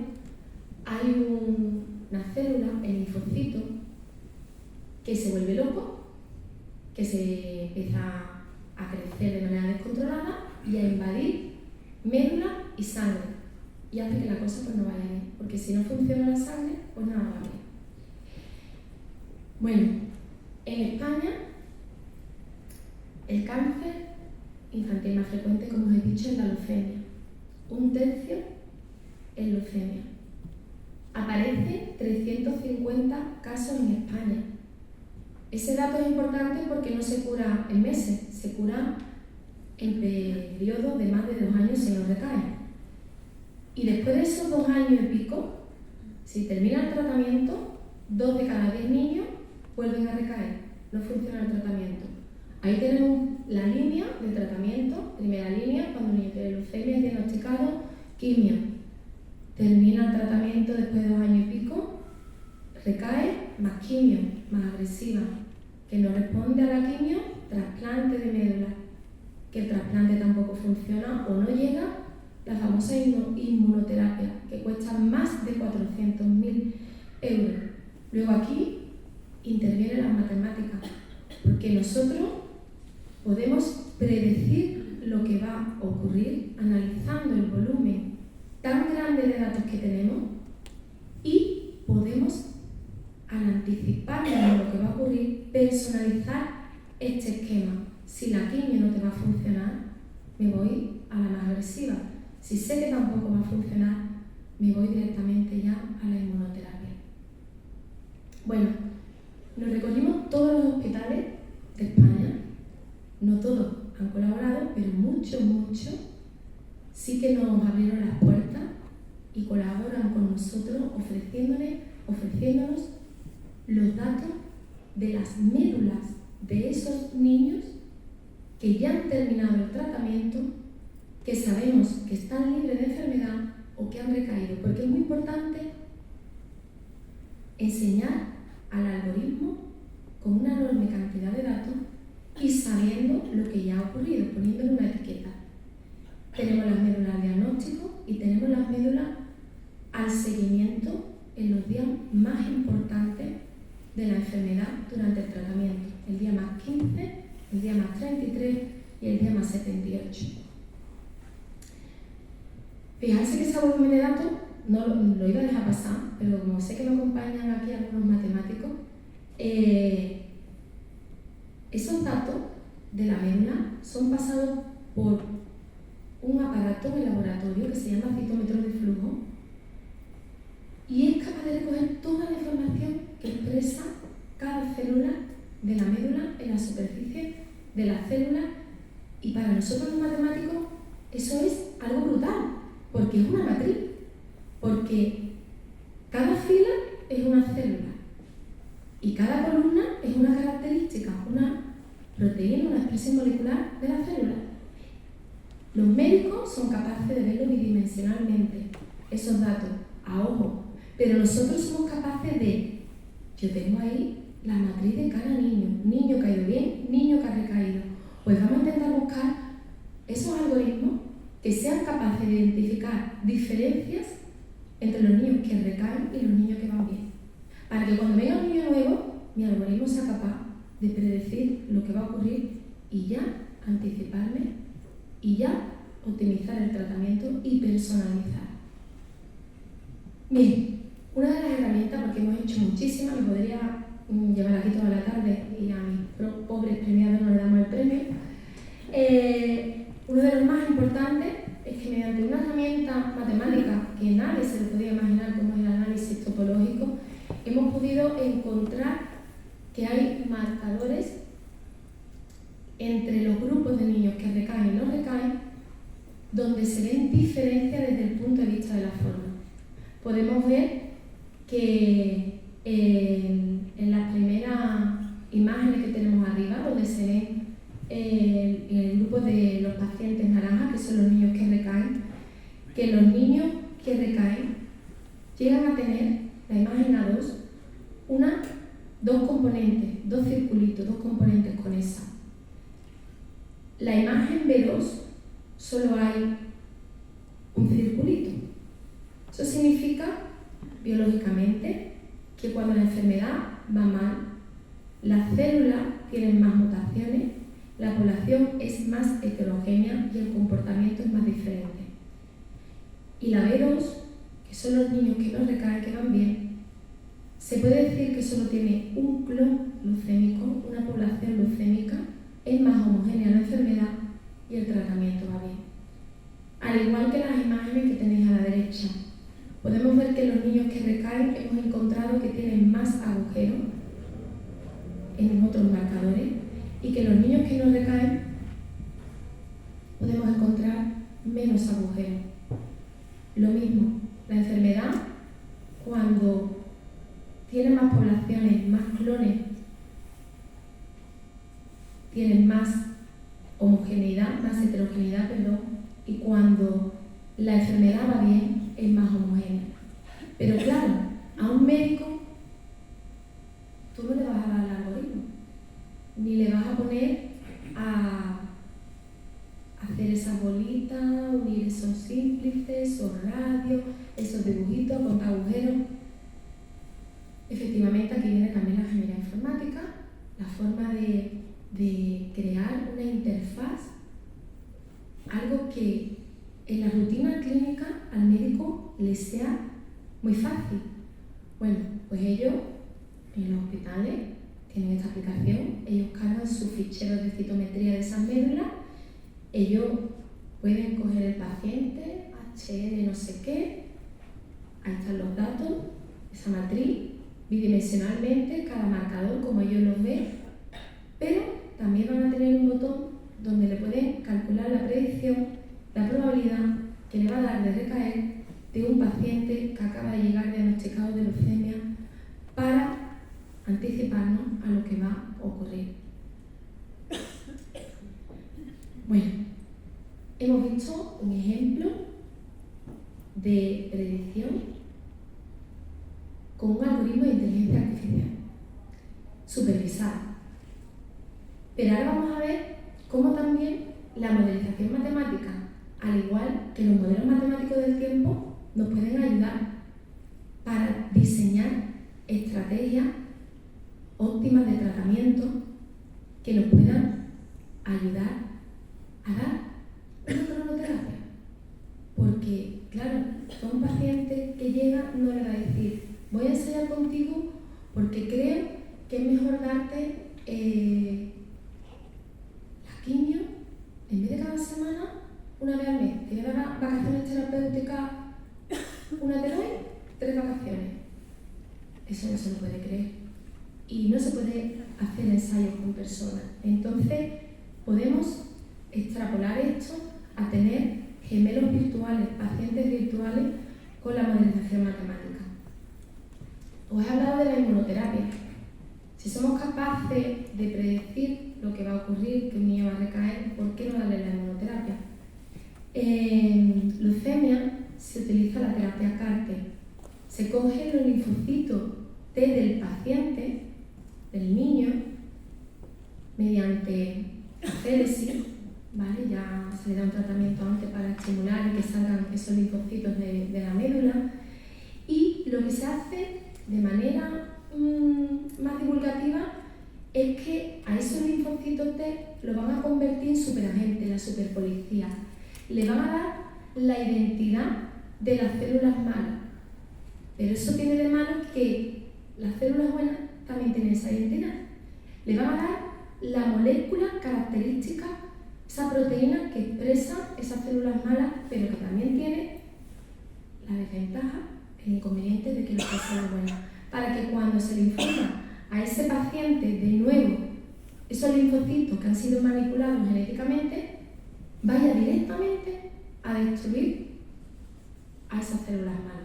[SPEAKER 5] hay una célula, el linfocito, que se vuelve loco, que se empieza a crecer de manera descontrolada y a invadir médula y sangre, y hace que la cosa pues no vaya bien, porque si no funciona la sangre, pues nada va bien. Bueno, en España el cáncer infantil más frecuente, como os he dicho, es la leucemia. 1/3 es leucemia. Aparecen 350 casos en España. Ese dato es importante porque no se cura en meses, se cura en periodos de más de 2 años si no recae. Y después de esos 2 años y pico, si termina el tratamiento, 2 de cada 10 niños vuelven a recaer, no funciona el tratamiento. Ahí tenemos la línea de tratamiento, primera línea, cuando un niño tiene leucemia es diagnosticado, quimio. Termina el tratamiento después de 2 años y pico, recae, más quimio, más agresiva, que no responde a la quimio, trasplante de médula, que el trasplante tampoco funciona o no llega, la famosa inmunoterapia, que cuesta más de 400.000 euros. Luego aquí intervienen las matemáticas, porque nosotros podemos predecir lo que va a ocurrir analizando el volumen tan grande de datos que tenemos y podemos, al anticiparnos lo que va a ocurrir, personalizar este esquema. Si la quimio no te va a funcionar, me voy a la más agresiva. Si sé que tampoco va a funcionar, me voy directamente ya a la inmunoterapia. Bueno, nos recorrimos todos los hospitales de España. No todos han colaborado, pero muchos sí que nos abrieron las puertas y colaboran con nosotros ofreciéndonos los datos de las médulas de esos niños que ya han terminado el tratamiento, que sabemos que están libres de enfermedad o que han recaído, porque es muy importante enseñar al algoritmo con una enorme cantidad de datos y sabiendo lo que ya ha ocurrido, poniéndole una etiqueta. Tenemos las médulas al diagnóstico y tenemos las médulas al seguimiento en los días más importantes de la enfermedad durante el tratamiento, el día más 15, el día más 33 y el día más 78. Fijarse que ese volumen de datos no lo iba a dejar pasar, pero como sé que me acompañan aquí algunos matemáticos, esos datos de la médula son pasados por un aparato en el laboratorio que se llama citómetro de flujo y es capaz de recoger toda la información que expresa cada célula de la médula en la superficie de la célula, y para nosotros los matemáticos eso es algo brutal, porque es una matriz, porque cada fila es una célula y cada columna es una característica, una proteína, una expresión molecular de la célula. Los médicos son capaces de verlo bidimensionalmente, esos datos, a ojo, pero nosotros somos capaces de, yo tengo ahí la matriz de cada niño que ha ido bien, niño que ha recaído. Pues vamos a intentar buscar esos algoritmos que sean capaces de identificar diferencias entre los niños que recaen y los niños que van bien. Para que cuando venga un niño nuevo, mi algoritmo sea capaz de predecir lo que va a ocurrir y ya anticiparme y ya optimizar el tratamiento y personalizar. Bien, una de las herramientas, porque hemos hecho muchísimas, me podría llevar aquí toda la tarde y a mis pobres premiados no le damos el premio. Uno de los más importantes es que mediante una herramienta matemática que nadie se lo podía imaginar como es el análisis topológico, hemos podido encontrar que hay marcadores entre los grupos de niños que recaen y no recaen, donde se ven diferencias desde el punto de vista de la forma. Podemos ver que en las primeras imágenes que tenemos arriba, donde se ven el grupo de los pacientes naranjas, que son los niños que recaen, que los niños que recaen llegan a tener, la imagen A2, dos componentes, dos circulitos, dos componentes con esa. La imagen B2 solo hay un circulito. Eso significa, biológicamente, que cuando la enfermedad va mal, las células tienen más mutaciones, la población es más heterogénea y el comportamiento es más diferente. Y la B2, que son los niños que no recaen, que van bien, se puede decir que solo tiene un clon leucémico, una población leucémica, es más homogénea la enfermedad y el tratamiento va bien. Al igual que las imágenes que tenéis a la derecha, podemos ver que los niños que recaen hemos encontrado que tienen más agujeros en otros marcadores y que los niños que no recaen podemos encontrar menos agujeros. Lo mismo, la enfermedad, cuando tiene más poblaciones, más clones, tienen más homogeneidad, más heterogeneidad, y cuando la enfermedad va bien, es más homogénea. Pero claro, a un médico tú no le vas a dar el algoritmo, ni le vas a poner a hacer esas bolitas, unir esos símplices, esos radios, esos dibujitos, contar agujeros. Efectivamente, aquí viene también la ingeniería informática, la forma de crear una interfaz, algo que en la rutina clínica al médico le sea muy fácil. Bueno, pues ellos en los hospitales tienen esta aplicación, ellos cargan sus ficheros de citometría de esas médulas, ellos pueden coger el paciente, HN no sé qué, ahí están los datos, esa matriz, bidimensionalmente, cada marcador como ellos los ven, pero también van a tener un botón donde le pueden calcular la predicción, la probabilidad que le va a dar de recaer de un paciente que acaba de llegar diagnosticado de leucemia para anticiparnos a lo que va a ocurrir. Bueno, hemos visto un ejemplo de predicción con un algoritmo de inteligencia artificial supervisado. Pero ahora vamos a ver cómo también la modelización matemática, al igual que los modelos matemáticos del tiempo, nos pueden ayudar para diseñar estrategias óptimas de tratamiento que nos puedan ayudar a dar una cronoterapia. Porque claro, a un paciente que llega no le va a decir, voy a ensayar contigo porque creo que es mejor darte la quimio, en vez de cada semana, una vez al mes. Te voy a dar vacaciones terapéuticas, una te doy, 3 vacaciones. Eso no se lo puede creer. Y no se puede hacer ensayos con personas. Entonces, podemos extrapolar esto a tener gemelos virtuales, pacientes virtuales con la modelización matemática. Os he hablado de la inmunoterapia. Si somos capaces de predecir lo que va a ocurrir, que un niño va a recaer, ¿por qué no darle la inmunoterapia? En leucemia se utiliza la terapia CAR-T. Se cogen los linfocitos T del paciente, del niño, mediante aféresis, ¿vale? Ya se le da un tratamiento antes para estimular y que salgan esos linfocitos de la médula. Y lo que se hace de manera más divulgativa es que a esos linfocitos T los van a convertir en superagentes, la superpolicía. Le van a dar la identidad de las células malas. Pero eso tiene de malo que las células buenas también tienen esa identidad. Le van a dar la molécula característica, esa proteína que expresa esas células malas, pero que también tiene la desventaja, el inconveniente de que no son buenas. Para que cuando se le informa a ese paciente de nuevo esos linfocitos que han sido manipulados genéticamente, vaya directamente a destruir a esas células malas.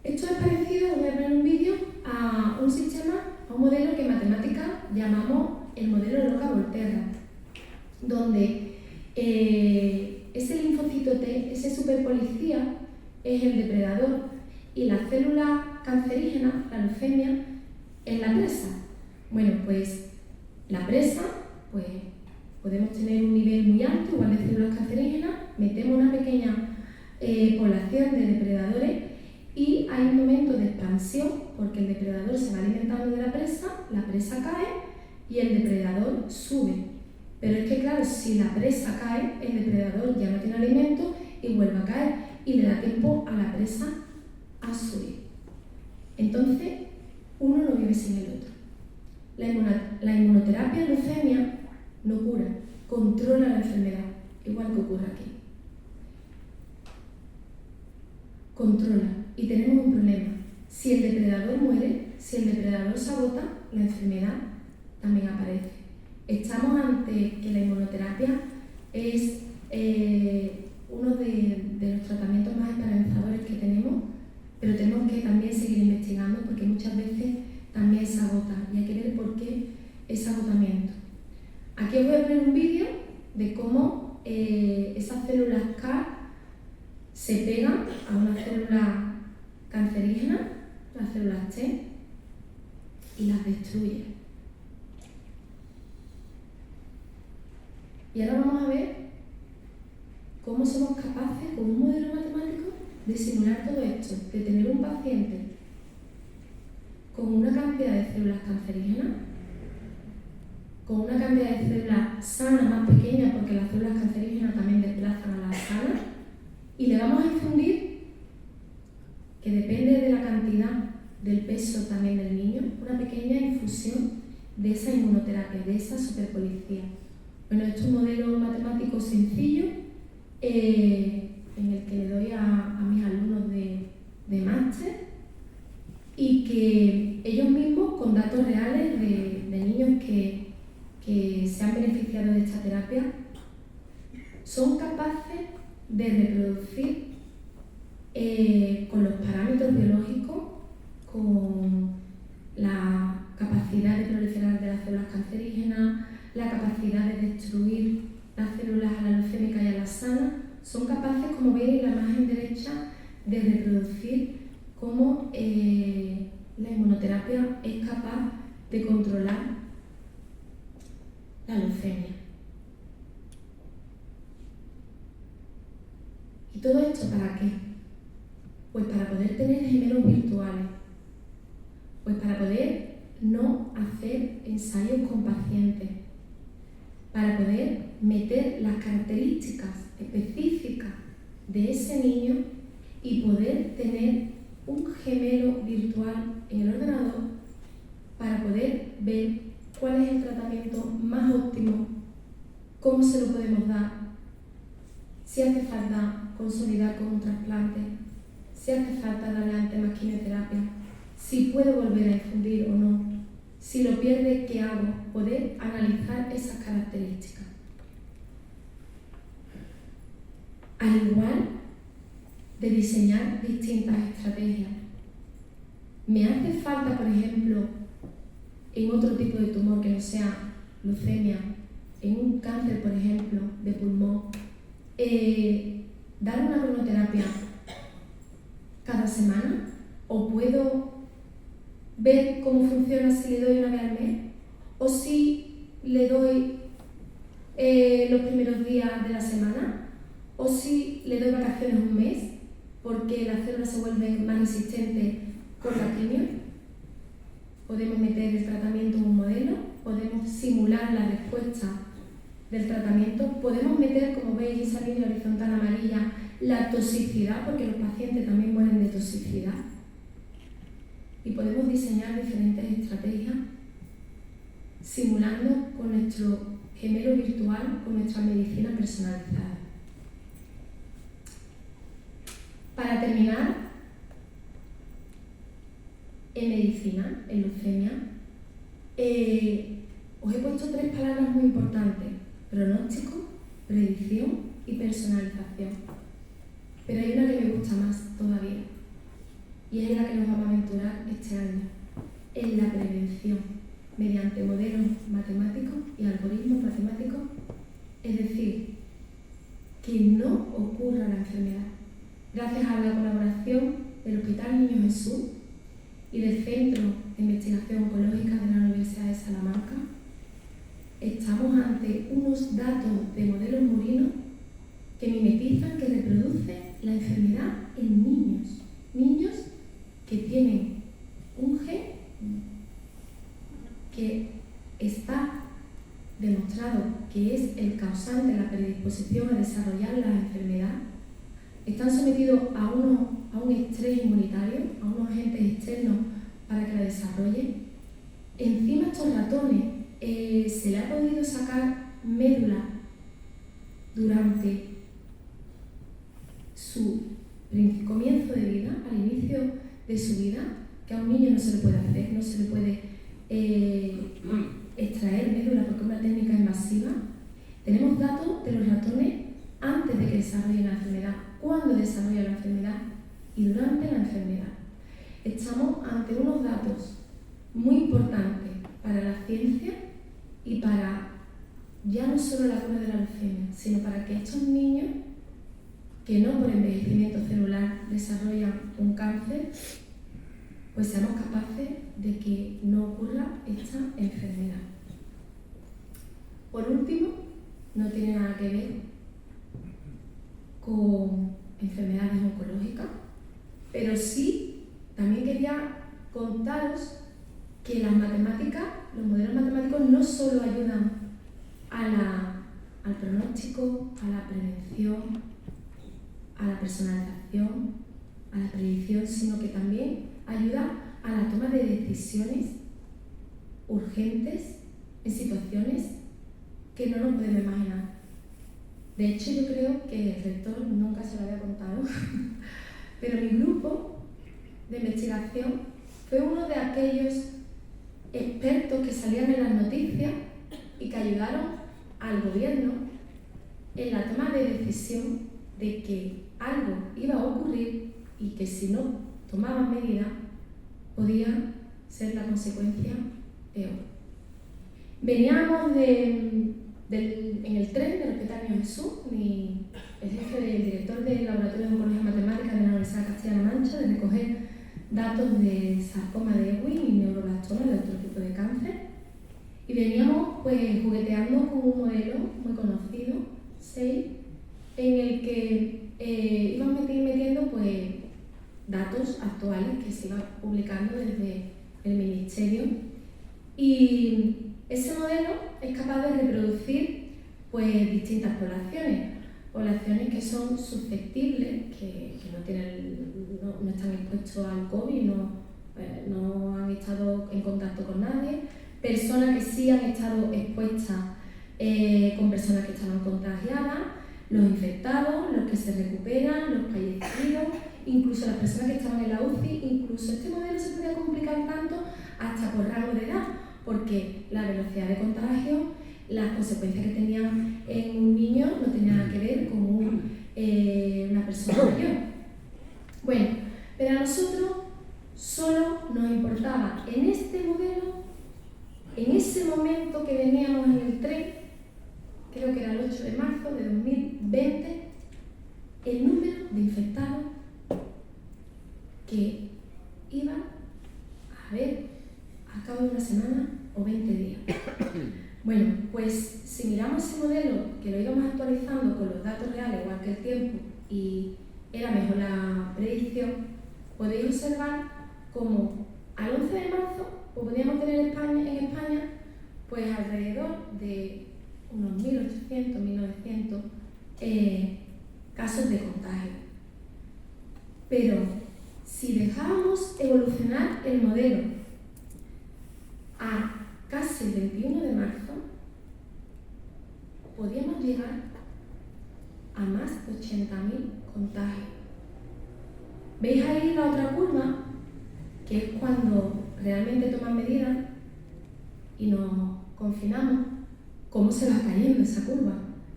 [SPEAKER 5] Esto es parecido, os voy a poner un vídeo, a un sistema, a un modelo que en matemática llamamos el modelo Roca-Volterra, donde ese linfocito T, ese superpolicía, es el depredador y la célula cancerígena, la leucemia, es la presa. Bueno, pues la presa, pues podemos tener un nivel muy alto, igual de células cancerígenas, metemos una pequeña población de depredadores y hay un momento de expansión porque el depredador se va alimentando de la presa cae y el depredador sube. Pero es que claro, si la presa cae, el depredador ya no tiene alimento y vuelve a caer y le da tiempo a la presa a subir. Entonces, uno no vive sin el otro. La inmunoterapia en leucemia no cura, controla la enfermedad, igual que ocurre aquí. Controla. Y tenemos un problema. Si el depredador muere, si el depredador se agota, la enfermedad también aparece. Estamos ante que la inmunoterapia es uno de los tratamientos más esperanzadores que tenemos, pero tenemos que también seguir investigando porque muchas veces también se agota y hay que ver por qué ese agotamiento. Aquí os voy a poner un vídeo de cómo esas células CAR se pegan a una célula cancerígena, las células T, y las destruye. Y ahora vamos a ver cómo somos capaces, con un modelo matemático, de simular todo esto, de tener un paciente con una cantidad de células cancerígenas, con una cantidad de células sanas más pequeña, porque las células cancerígenas también desplazan a las sanas, y le vamos a infundir, que depende de la cantidad del peso también del niño, una pequeña infusión de esa inmunoterapia, de esa superpolicía. Bueno, esto es un modelo matemático sencillo en el que le doy a mis alumnos de máster y que ellos mismos, con datos reales de niños que se han beneficiado de esta terapia, son capaces de reproducir con los parámetros biológicos, con la capacidad de proliferar de las células cancerígenas, la capacidad de destruir las células a la leucémica y a la sana, son capaces, como veis en la imagen derecha, de reproducir cómo la inmunoterapia es capaz de controlar la leucemia. ¿Y todo esto para qué? Pues para poder tener gemelos virtuales, pues para poder no hacer ensayos con pacientes, para poder meter las características específica de ese niño y poder tener un gemelo virtual en el ordenador para poder ver cuál es el tratamiento más óptimo, cómo se lo podemos dar, si hace falta consolidar con un trasplante, si hace falta darle antes más quimioterapia, si puedo volver a infundir o no, si lo pierde, ¿qué hago? Poder analizar esas características. Al igual de diseñar distintas estrategias. Me hace falta, por ejemplo, en otro tipo de tumor que no sea leucemia, en un cáncer, por ejemplo, de pulmón, dar una cronoterapia cada semana, o puedo ver cómo funciona si le doy una vez al mes, o si le doy los primeros días de la semana, o si le doy vacaciones un mes, porque las células se vuelven más resistentes con la quimio. Podemos meter el tratamiento en un modelo, podemos simular la respuesta del tratamiento, podemos meter, como veis, esa línea horizontal amarilla, la toxicidad, porque los pacientes también mueren de toxicidad. Y podemos diseñar diferentes estrategias simulando con nuestro gemelo virtual, con nuestra medicina personalizada. Para terminar, en medicina, en leucemia, os he puesto 3 palabras muy importantes: pronóstico, predicción y personalización. Pero hay una que me gusta más todavía, y es en la que nos vamos a aventurar este año, en la prevención, mediante modelos matemáticos y algoritmos matemáticos, es decir, que no ocurra la enfermedad. Gracias a la colaboración del Hospital Niño Jesús y del Centro de Investigación Oncológica de la Universidad de Salamanca, estamos ante unos datos de modelos murinos que mimetizan, que reproducen la enfermedad en niños que tienen un gen que está demostrado que es el causante de la predisposición a desarrollar la enfermedad. Están sometidos a un estrés inmunitario, a unos agentes externos para que la desarrollen. Encima a estos ratones se le ha podido sacar médula durante su comienzo de vida, al inicio de su vida, que a un niño no se le puede hacer, no se le puede extraer médula porque es una técnica invasiva. Tenemos datos de los ratones antes de que desarrollen la enfermedad, cuando desarrolla la enfermedad y durante la enfermedad. Estamos ante unos datos muy importantes para la ciencia y para ya no solo la cura de la leucemia, sino para que estos niños que no por envejecimiento celular desarrollan un cáncer, pues seamos capaces de que no ocurra esta enfermedad. Por último, no tiene nada que ver con enfermedades oncológicas, pero sí también quería contaros que las matemáticas, los modelos matemáticos no solo ayudan al pronóstico, a la prevención, a la personalización, a la predicción, sino que también ayudan a la toma de decisiones urgentes en situaciones que no nos podemos imaginar. De hecho, yo creo que el rector nunca se lo había contado, pero mi grupo de investigación fue uno de aquellos expertos que salían en las noticias y que ayudaron al gobierno en la toma de decisión de que algo iba a ocurrir y que si no tomaban medidas podía ser la consecuencia peor. Veníamos en el tren del Hospital Niño Jesús, el jefe del director del Laboratorio de Oncología Matemática de la Universidad de Castilla-La Mancha, de recoger datos de sarcoma de Ewing y neuroblastoma de otro tipo de cáncer. Y veníamos pues jugueteando con un modelo muy conocido, SEI, en el que íbamos metiendo pues datos actuales que se iban publicando desde el ministerio. Y ese modelo es capaz de reproducir pues distintas poblaciones. poblaciones que son susceptibles, que no están expuestos al COVID, no han estado en contacto con nadie, personas que sí han estado expuestas con personas que estaban contagiadas, los infectados, los que se recuperan, los fallecidos, incluso las personas que estaban en la UCI. Incluso este modelo se podía complicar tanto hasta por rango de edad, porque la velocidad de contagio, las consecuencias que tenían en un niño no tenían nada que ver con una persona mayor. Bueno, pero a nosotros solo nos importaba en este modelo, en ese momento que veníamos en el tren, creo que era el 8 de marzo de 2020, el número de infectados que iban a haber a cabo de una semana o 20 días. Bueno, pues si miramos ese modelo, que lo íbamos actualizando con los datos reales igual que el tiempo y era mejor la predicción, podéis observar como al 11 de marzo podríamos tener en España pues alrededor de unos 1.800, 1.900 casos de contagio. Pero si dejábamos evolucionar el modelo a casi el 21 de marzo, podíamos llegar a más de 80.000 contagios. ¿Veis ahí la otra curva? Que es cuando realmente toman medidas y nos confinamos, cómo se va cayendo esa curva,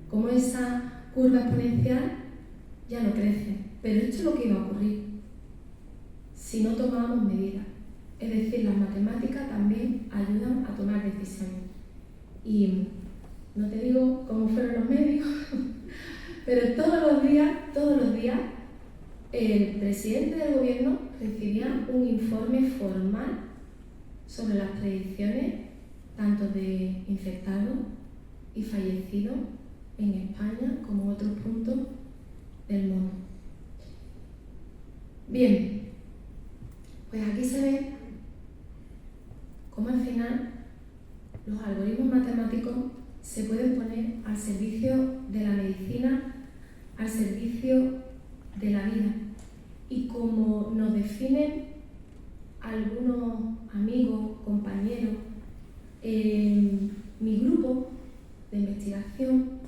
[SPEAKER 5] cómo esa curva exponencial ya no crece. Pero esto es lo que iba a ocurrir si no tomábamos medidas. Es decir, las matemáticas también ayudan a tomar decisiones. Y no te digo cómo fueron los medios, pero todos los días, el presidente del gobierno recibía un informe formal sobre las predicciones tanto de infectados y fallecidos en España como en otros puntos del mundo. Bien, pues aquí se ve cómo al final los algoritmos matemáticos se pueden poner al servicio de la medicina, al servicio de la vida. Y como nos definen algunos amigos, compañeros, mi grupo de investigación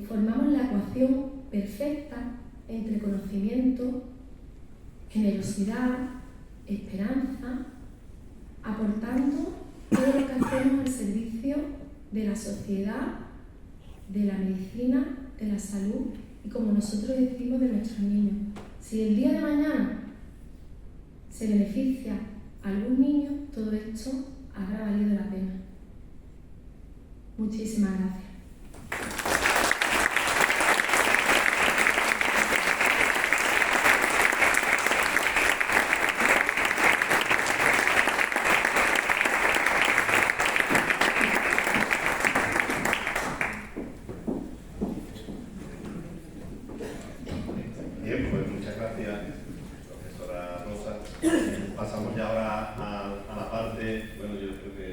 [SPEAKER 5] formamos la ecuación perfecta entre conocimiento, generosidad, esperanza, aportando todo lo que hacemos al servicio de la sociedad, de la medicina, de la salud y, como nosotros decimos, de nuestros niños. Si el día de mañana se beneficia a algún niño, todo esto habrá valido la pena. Muchísimas gracias.
[SPEAKER 1] Bien, pues muchas gracias, profesora Rosa. Pasamos ya ahora a la parte, bueno, yo creo que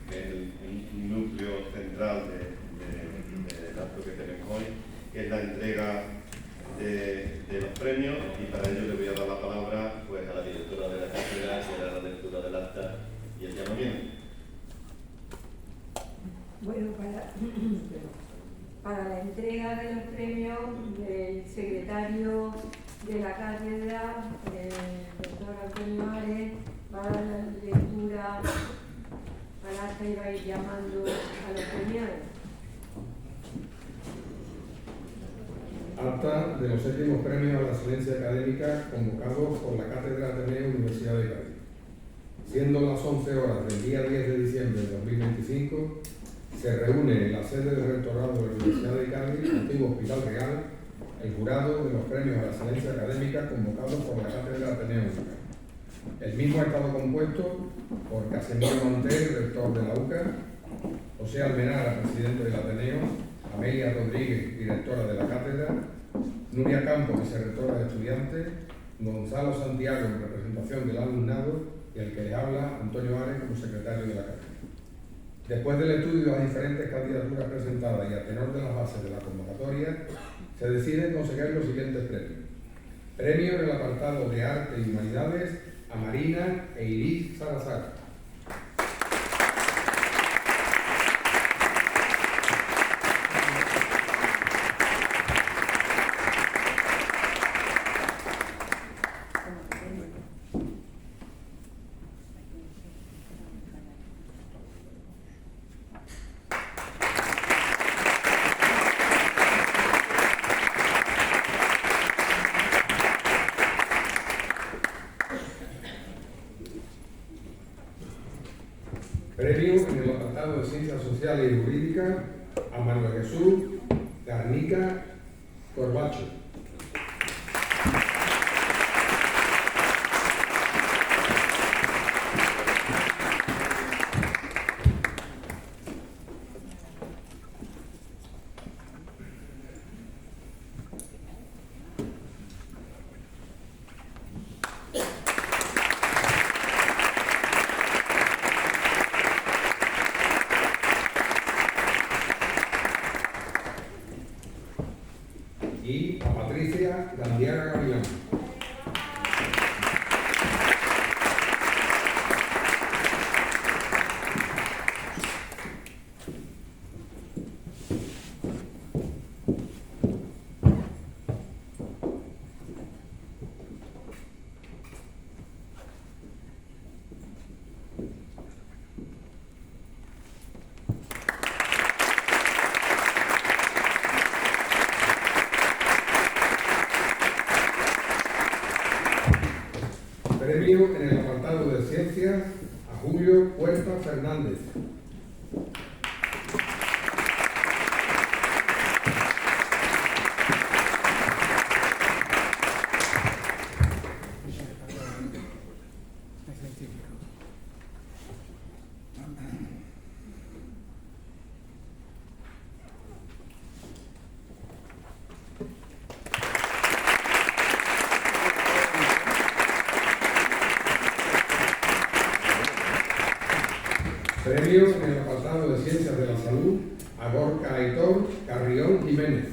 [SPEAKER 1] es el núcleo central del acto que tenemos hoy, que es la entrega de los premios, y para ello le voy a dar la palabra pues a la directora de la cátedra, que hará la lectura del acta y el llamamiento.
[SPEAKER 4] Bueno, para la entrega de los premios, el secretario de la cátedra, el doctor Antonio Ares, va a dar la lectura al acta y va a ir llamando a los premiados.
[SPEAKER 6] Acta de los 7º premios a la excelencia académica convocados por la Cátedra Ateneo Universidad de Cádiz. Siendo las 11 horas del día 10 de diciembre de 2025, se reúne en la sede del Rectorado de la Universidad de Cádiz, antiguo Hospital Real, el jurado de los premios a la excelencia académica convocados por la Cátedra Ateneo UCA. El mismo ha estado compuesto por Casimiro Monter, rector de la UCA, José Almenara, presidente del Ateneo, Amelia Rodríguez, directora de la cátedra, Nuria Campos, vicerrectora de estudiantes, Gonzalo Santiago, en representación del alumnado, y el que le habla, Antonio Ares, como secretario de la cátedra. Después del estudio de las diferentes candidaturas presentadas y a tenor de las bases de la convocatoria, se decide conceder los siguientes premios. Premio en el apartado de Arte y Humanidades a Marina e Iris Salazar. Premio en el apartado de Ciencias Sociales y Jurídicas a Manuel Jesús Garnica Corbacho. Y a Patricia Gandiaga Gavilán. Premio en el apartado de Ciencias a Julio Puerta Fernández. Premio en el apartado de Ciencias de la Salud a Gorka Aitor Carrión Jiménez.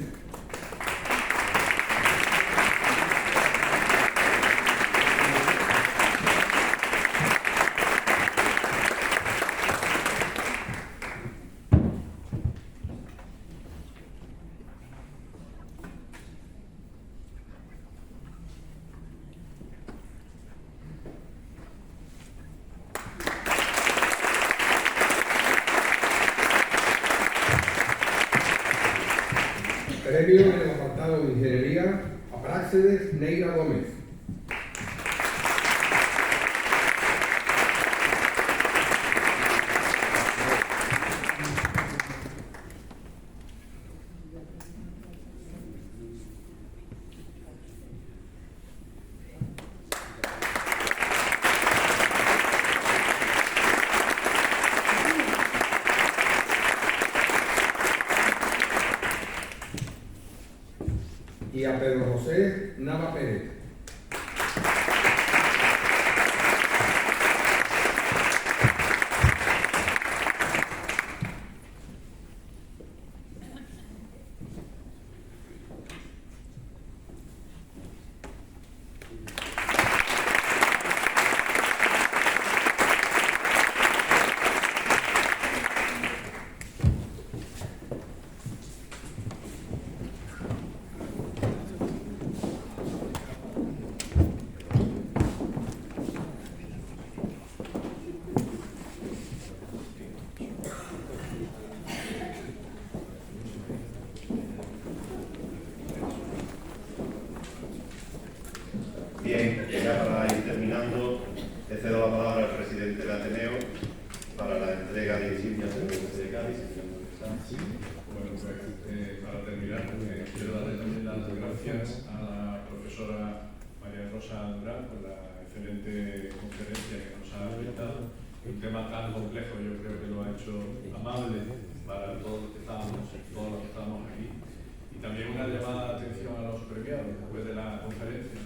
[SPEAKER 6] Premio en el apartado de Ingeniería a Práxedes Neira Gómez. Y a Pedro José Nava Pérez.
[SPEAKER 1] Bien, ya para ir terminando, le cedo la palabra al presidente del Ateneo para la entrega de insignias de la Universidad de Cádiz.
[SPEAKER 2] Bueno, pues para terminar, quiero darle también las gracias a la profesora María Rosa Durán por la excelente conferencia que nos ha brindado. Un tema tan complejo, yo creo que lo ha hecho amable para todos los que estábamos aquí. Y también una llamada de atención a los premiados después de la conferencia.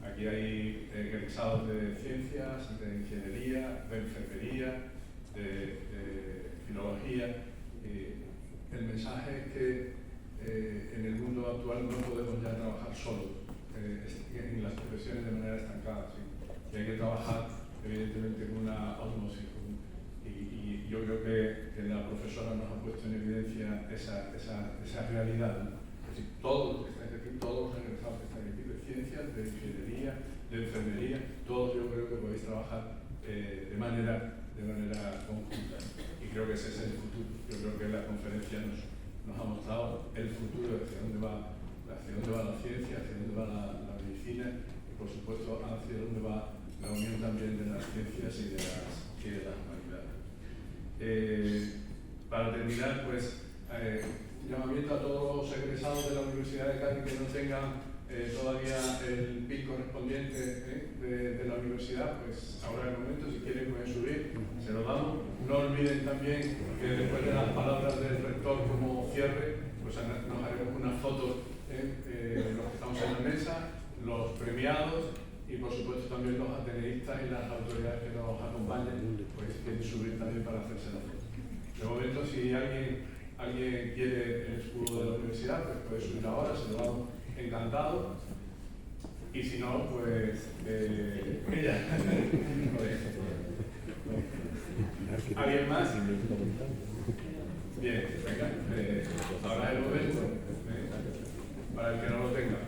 [SPEAKER 2] Aquí hay egresados de ciencias, de ingeniería, de enfermería, de filología. El mensaje es que en el mundo actual no podemos ya trabajar solos en las profesiones de manera estancada, ¿sí? Y hay que trabajar evidentemente con una osmosis. Y yo creo que la profesora nos ha puesto en evidencia esa realidad, ¿no? Es decir, todos los que estáis aquí, todos los egresados que estáis aquí, de ciencias, de ingeniería, de enfermería, todos yo creo que podéis trabajar de manera conjunta. Y creo que ese es el futuro. Yo creo que la conferencia nos ha mostrado el futuro, hacia dónde va la ciencia, hacia dónde va la medicina y por supuesto hacia dónde va la unión también de las ciencias y de las humanidades. Para terminar, pues, llamamiento a todos los egresados de la Universidad de Cádiz que no tengan todavía el PIN correspondiente de la universidad, pues ahora el momento, si quieren pueden subir, se lo damos. No olviden también que después de las palabras del rector como cierre, pues nos haremos unas fotos los que estamos en la mesa, los premiados y por supuesto también los ateneístas y las autoridades que nos acompañan, pues quieren subir también para hacerse la foto. De momento, si alguien quiere el escudo de la universidad, pues puede subir ahora, se lo damos encantado. Y si no, pues ella. ¿Alguien más? Bien, venga. Ahora es el momento para el que no lo tenga.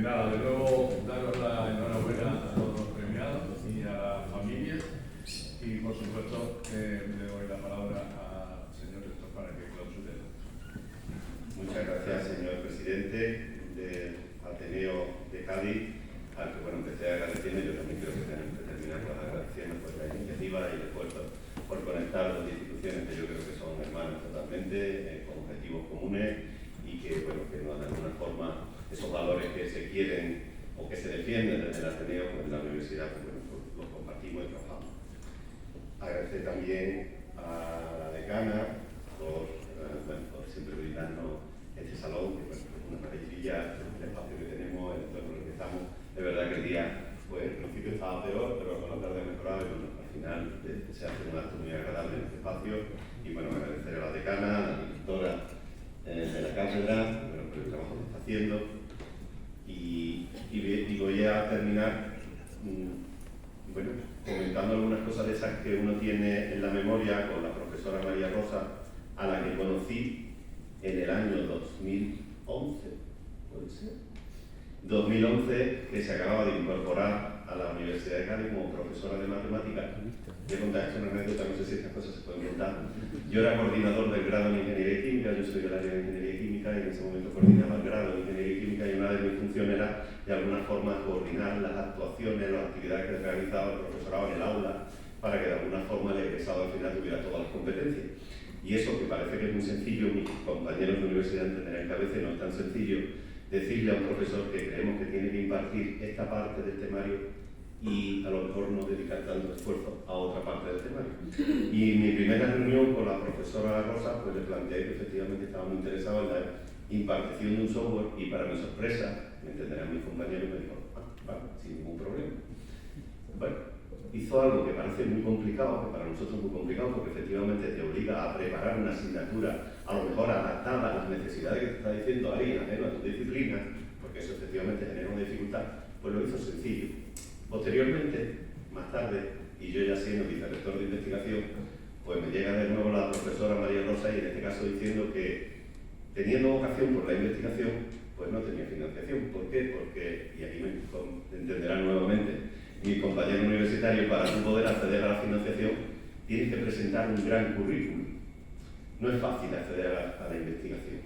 [SPEAKER 2] Nada, de nuevo daros la enhorabuena a todos los premiados y a las familias y por supuesto le doy la palabra al señor rector para que clausure.
[SPEAKER 1] Muchas gracias, señor presidente del Ateneo de Cádiz, al que empecé agradeciendo. Yo también creo que tenemos que terminar agradeciendo pues, la iniciativa y el esfuerzo por conectar dos instituciones que yo creo que son hermanas totalmente, con objetivos comunes y que, que no, de alguna forma esos valores que se quieren o que se defienden desde el Ateneo, pues en la universidad, pues los compartimos y trabajamos. Agradecer también a la decana por siempre brindarnos este salón, que es una maravilla, el espacio que tenemos, el entorno en el que estamos. De verdad que el día, pues al principio estaba peor, pero con la tarde ha mejorado y al final se hace un acto muy agradable en este espacio. Y agradecer a la decana, a la directora de la cátedra, por el trabajo que está haciendo. Y voy a terminar comentando algunas cosas de esas que uno tiene en la memoria con la profesora María Rosa, a la que conocí en el año 2011, ¿puede ser? 2011, que se acababa de incorporar a la Universidad de Cádiz como profesora de matemáticas. Voy a contar esto una anécdota, no sé si estas cosas se pueden contar. Yo era coordinador del grado en Ingeniería Química, yo soy del área de Ingeniería Química y en ese momento coordinaba el grado de Ingeniería Química y una de mis funciones era de alguna forma coordinar las actuaciones, las actividades que realizaba el profesorado en el aula para que de alguna forma el egresado al final tuviera todas las competencias. Y eso que parece que es muy sencillo, mis compañeros de universidad entenderán que a veces no es tan sencillo decirle a un profesor que creemos que tiene que impartir esta parte del temario y a lo mejor no dedicar tanto esfuerzo a otra parte del temario. Y mi primera reunión con la profesora Rosa, pues le planteé que efectivamente estaba muy interesado en la impartición de un software y para mi sorpresa, me entenderán mis compañeros, me dijo, vale, sin ningún problema. Bueno, hizo algo que parece muy complicado, que para nosotros es muy complicado, porque efectivamente te obliga a preparar una asignatura a lo mejor adaptada a las necesidades que te está diciendo alguien ajeno a tu disciplina, porque eso efectivamente genera una dificultad, pues lo hizo sencillo. Posteriormente, más tarde, y yo ya siendo vicerrector de investigación, pues me llega de nuevo la profesora María Rosa y en este caso diciendo que teniendo vocación por la investigación, pues no tenía financiación. ¿Por qué? Porque, y aquí me entenderán nuevamente, mis compañeros universitarios, para tú poder acceder a la financiación, tienes que presentar un gran currículum. No es fácil acceder a la investigación.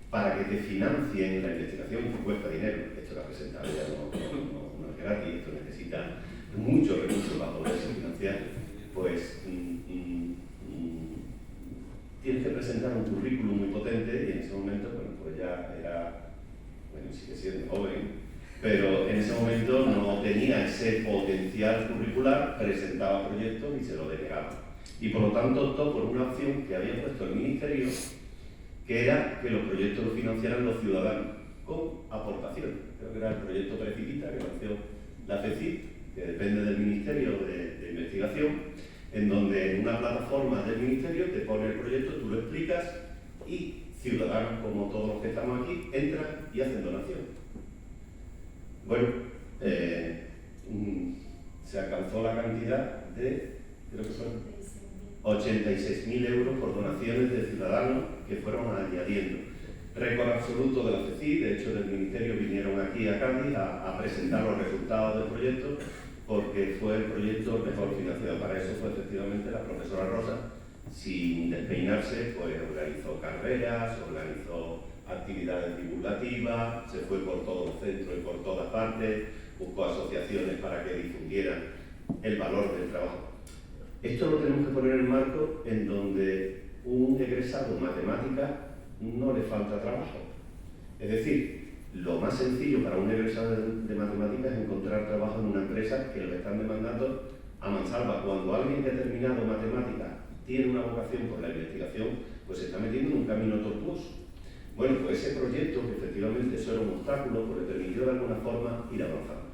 [SPEAKER 1] Para que te financien la investigación, que cuesta dinero, esto que ha presentado ya no es gratis, esto necesita muchos recursos para poderse financiar, pues tienes que presentar un currículum muy potente y en ese momento, pues ya era, sigue siendo joven, pero en ese momento no tenía ese potencial curricular, presentaba proyectos y se lo denegaba. Y por lo tanto optó por una opción que había puesto el Ministerio que era que los proyectos los financiaran los ciudadanos con aportación. Creo que era el proyecto Precipita, que nació la FECIP, que depende del Ministerio de Investigación, en donde en una plataforma del Ministerio te pone el proyecto, tú lo explicas y ciudadanos, como todos los que estamos aquí, entran y hacen donación. Bueno, se alcanzó la cantidad de, creo que son 86.000 euros por donaciones de ciudadanos que fueron añadiendo. Récord absoluto de la FECI, de hecho del Ministerio vinieron aquí a Cádiz a presentar los resultados del proyecto, porque fue el proyecto mejor financiado. Para eso fue efectivamente la profesora Rosa, sin despeinarse, pues organizó carreras, organizó actividades divulgativas, se fue por todos los centros y por todas partes, buscó asociaciones para que difundieran el valor del trabajo. Esto lo tenemos que poner en marco en donde un egresado en matemáticas no le falta trabajo. Es decir, lo más sencillo para un egresado de matemáticas es encontrar trabajo en una empresa que lo están demandando a mansalva. Cuando alguien que ha terminado matemáticas tiene una vocación por la investigación, pues se está metiendo en un camino tortuoso. Bueno, pues ese proyecto, que efectivamente eso era un obstáculo, pues le permitió de alguna forma ir avanzando.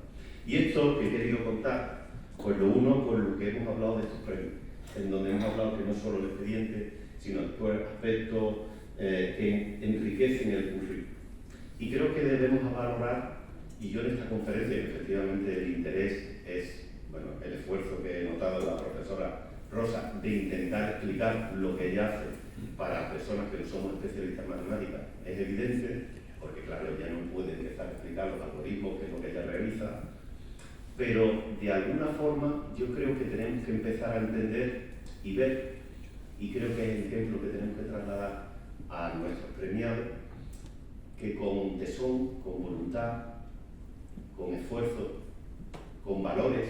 [SPEAKER 1] Y esto que he querido contar, pues lo uno con lo que hemos hablado de estos premios, en donde hemos hablado que no solo el expediente, sino el aspecto que enriquecen el currículum. Y creo que debemos valorar, y yo en esta conferencia, efectivamente el interés es, bueno, el esfuerzo que he notado de la profesora Rosa de intentar explicar lo que ella hace para personas que no somos especialistas en matemáticas, es evidente, porque claro, ella no puede empezar a explicar los algoritmos, que es lo que ella realiza, pero de alguna forma yo creo que tenemos que empezar a entender y ver, y creo que es el ejemplo que tenemos que trasladar a nuestros premiados, que con tesón, con voluntad, con esfuerzo, con valores,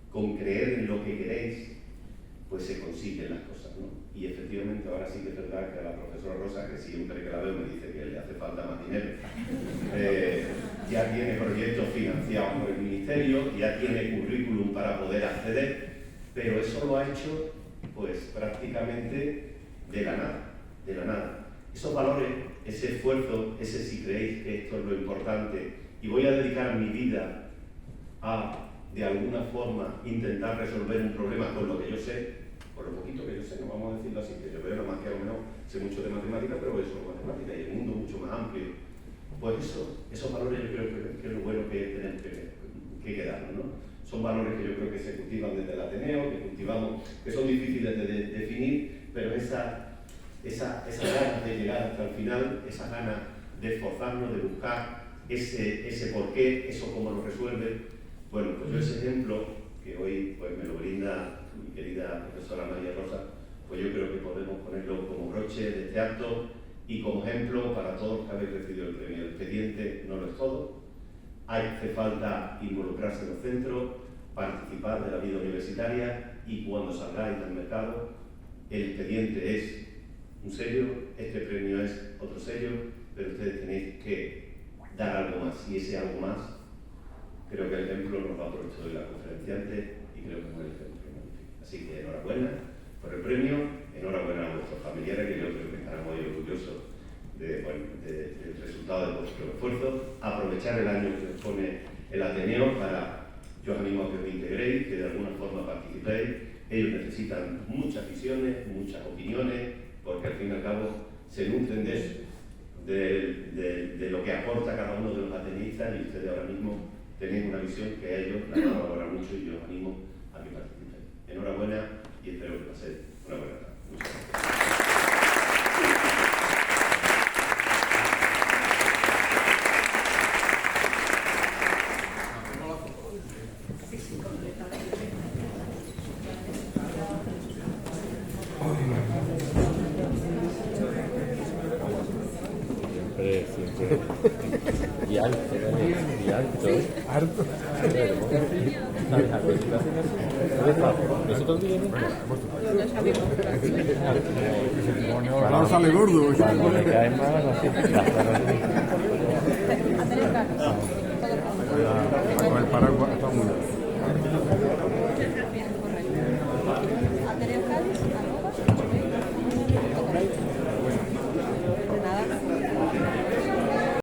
[SPEAKER 1] con creer en lo que queréis, pues se consiguen las cosas, ¿no? Y efectivamente ahora sí que es verdad que a la profesora Rosa, que siempre que la veo me dice que le hace falta más dinero, ya tiene proyectos financiados por el Ministerio, ya tiene currículum para poder acceder, pero eso lo ha hecho pues prácticamente de la nada. Esos valores, ese esfuerzo, ese si creéis que esto es lo importante y voy a dedicar mi vida a, de alguna forma, intentar resolver un problema con lo que yo sé, por lo poquito que yo sé, no vamos a decirlo así, que yo veo nada más que a lo mejor sé mucho de matemática, pero eso es matemática y el mundo mucho más amplio. Pues esos valores yo creo que es lo bueno que tenemos que quedarnos, ¿no? Son valores que yo creo que se cultivan desde el Ateneo, que cultivamos, que son difíciles de definir, pero esa ganas de llegar hasta el final, esa ganas de esforzarnos, de buscar ese porqué, eso cómo lo resuelve. Bueno, pues yo ese ejemplo que hoy pues, me lo brinda mi querida profesora María Rosa, pues yo creo que podemos ponerlo como broche de este acto y como ejemplo para todos los que habéis recibido el premio. El expediente no lo es todo, hace falta involucrarse en los centros, participar de la vida universitaria y cuando salgáis del mercado, el expediente es un sello, este premio es otro sello, pero ustedes tenéis que dar algo más y ese algo más, creo que el ejemplo nos lo ha puesto hoy la conferenciante y creo que es un ejemplo magnífico. Así que enhorabuena por el premio, enhorabuena a vuestros familiares, que yo creo que estarán muy orgullosos del resultado de vuestro esfuerzo. Aprovechar el año que os pone el Ateneo para, yo os animo a que os integréis, que de alguna forma participéis. Ellos necesitan muchas visiones, muchas opiniones, porque al fin y al cabo se nutren de eso, de lo que aporta cada uno de los ateneístas y ustedes ahora mismo tenéis una visión que a ellos la van a valorar mucho y yo os animo a que participéis. Enhorabuena y espero que paséis una buena tarde. Muchas gracias.
[SPEAKER 7] Y alto, y alto. Harto. ¿Eso te olvides?
[SPEAKER 6] Ahora sale gordo.
[SPEAKER 7] Cuando me cae más, así.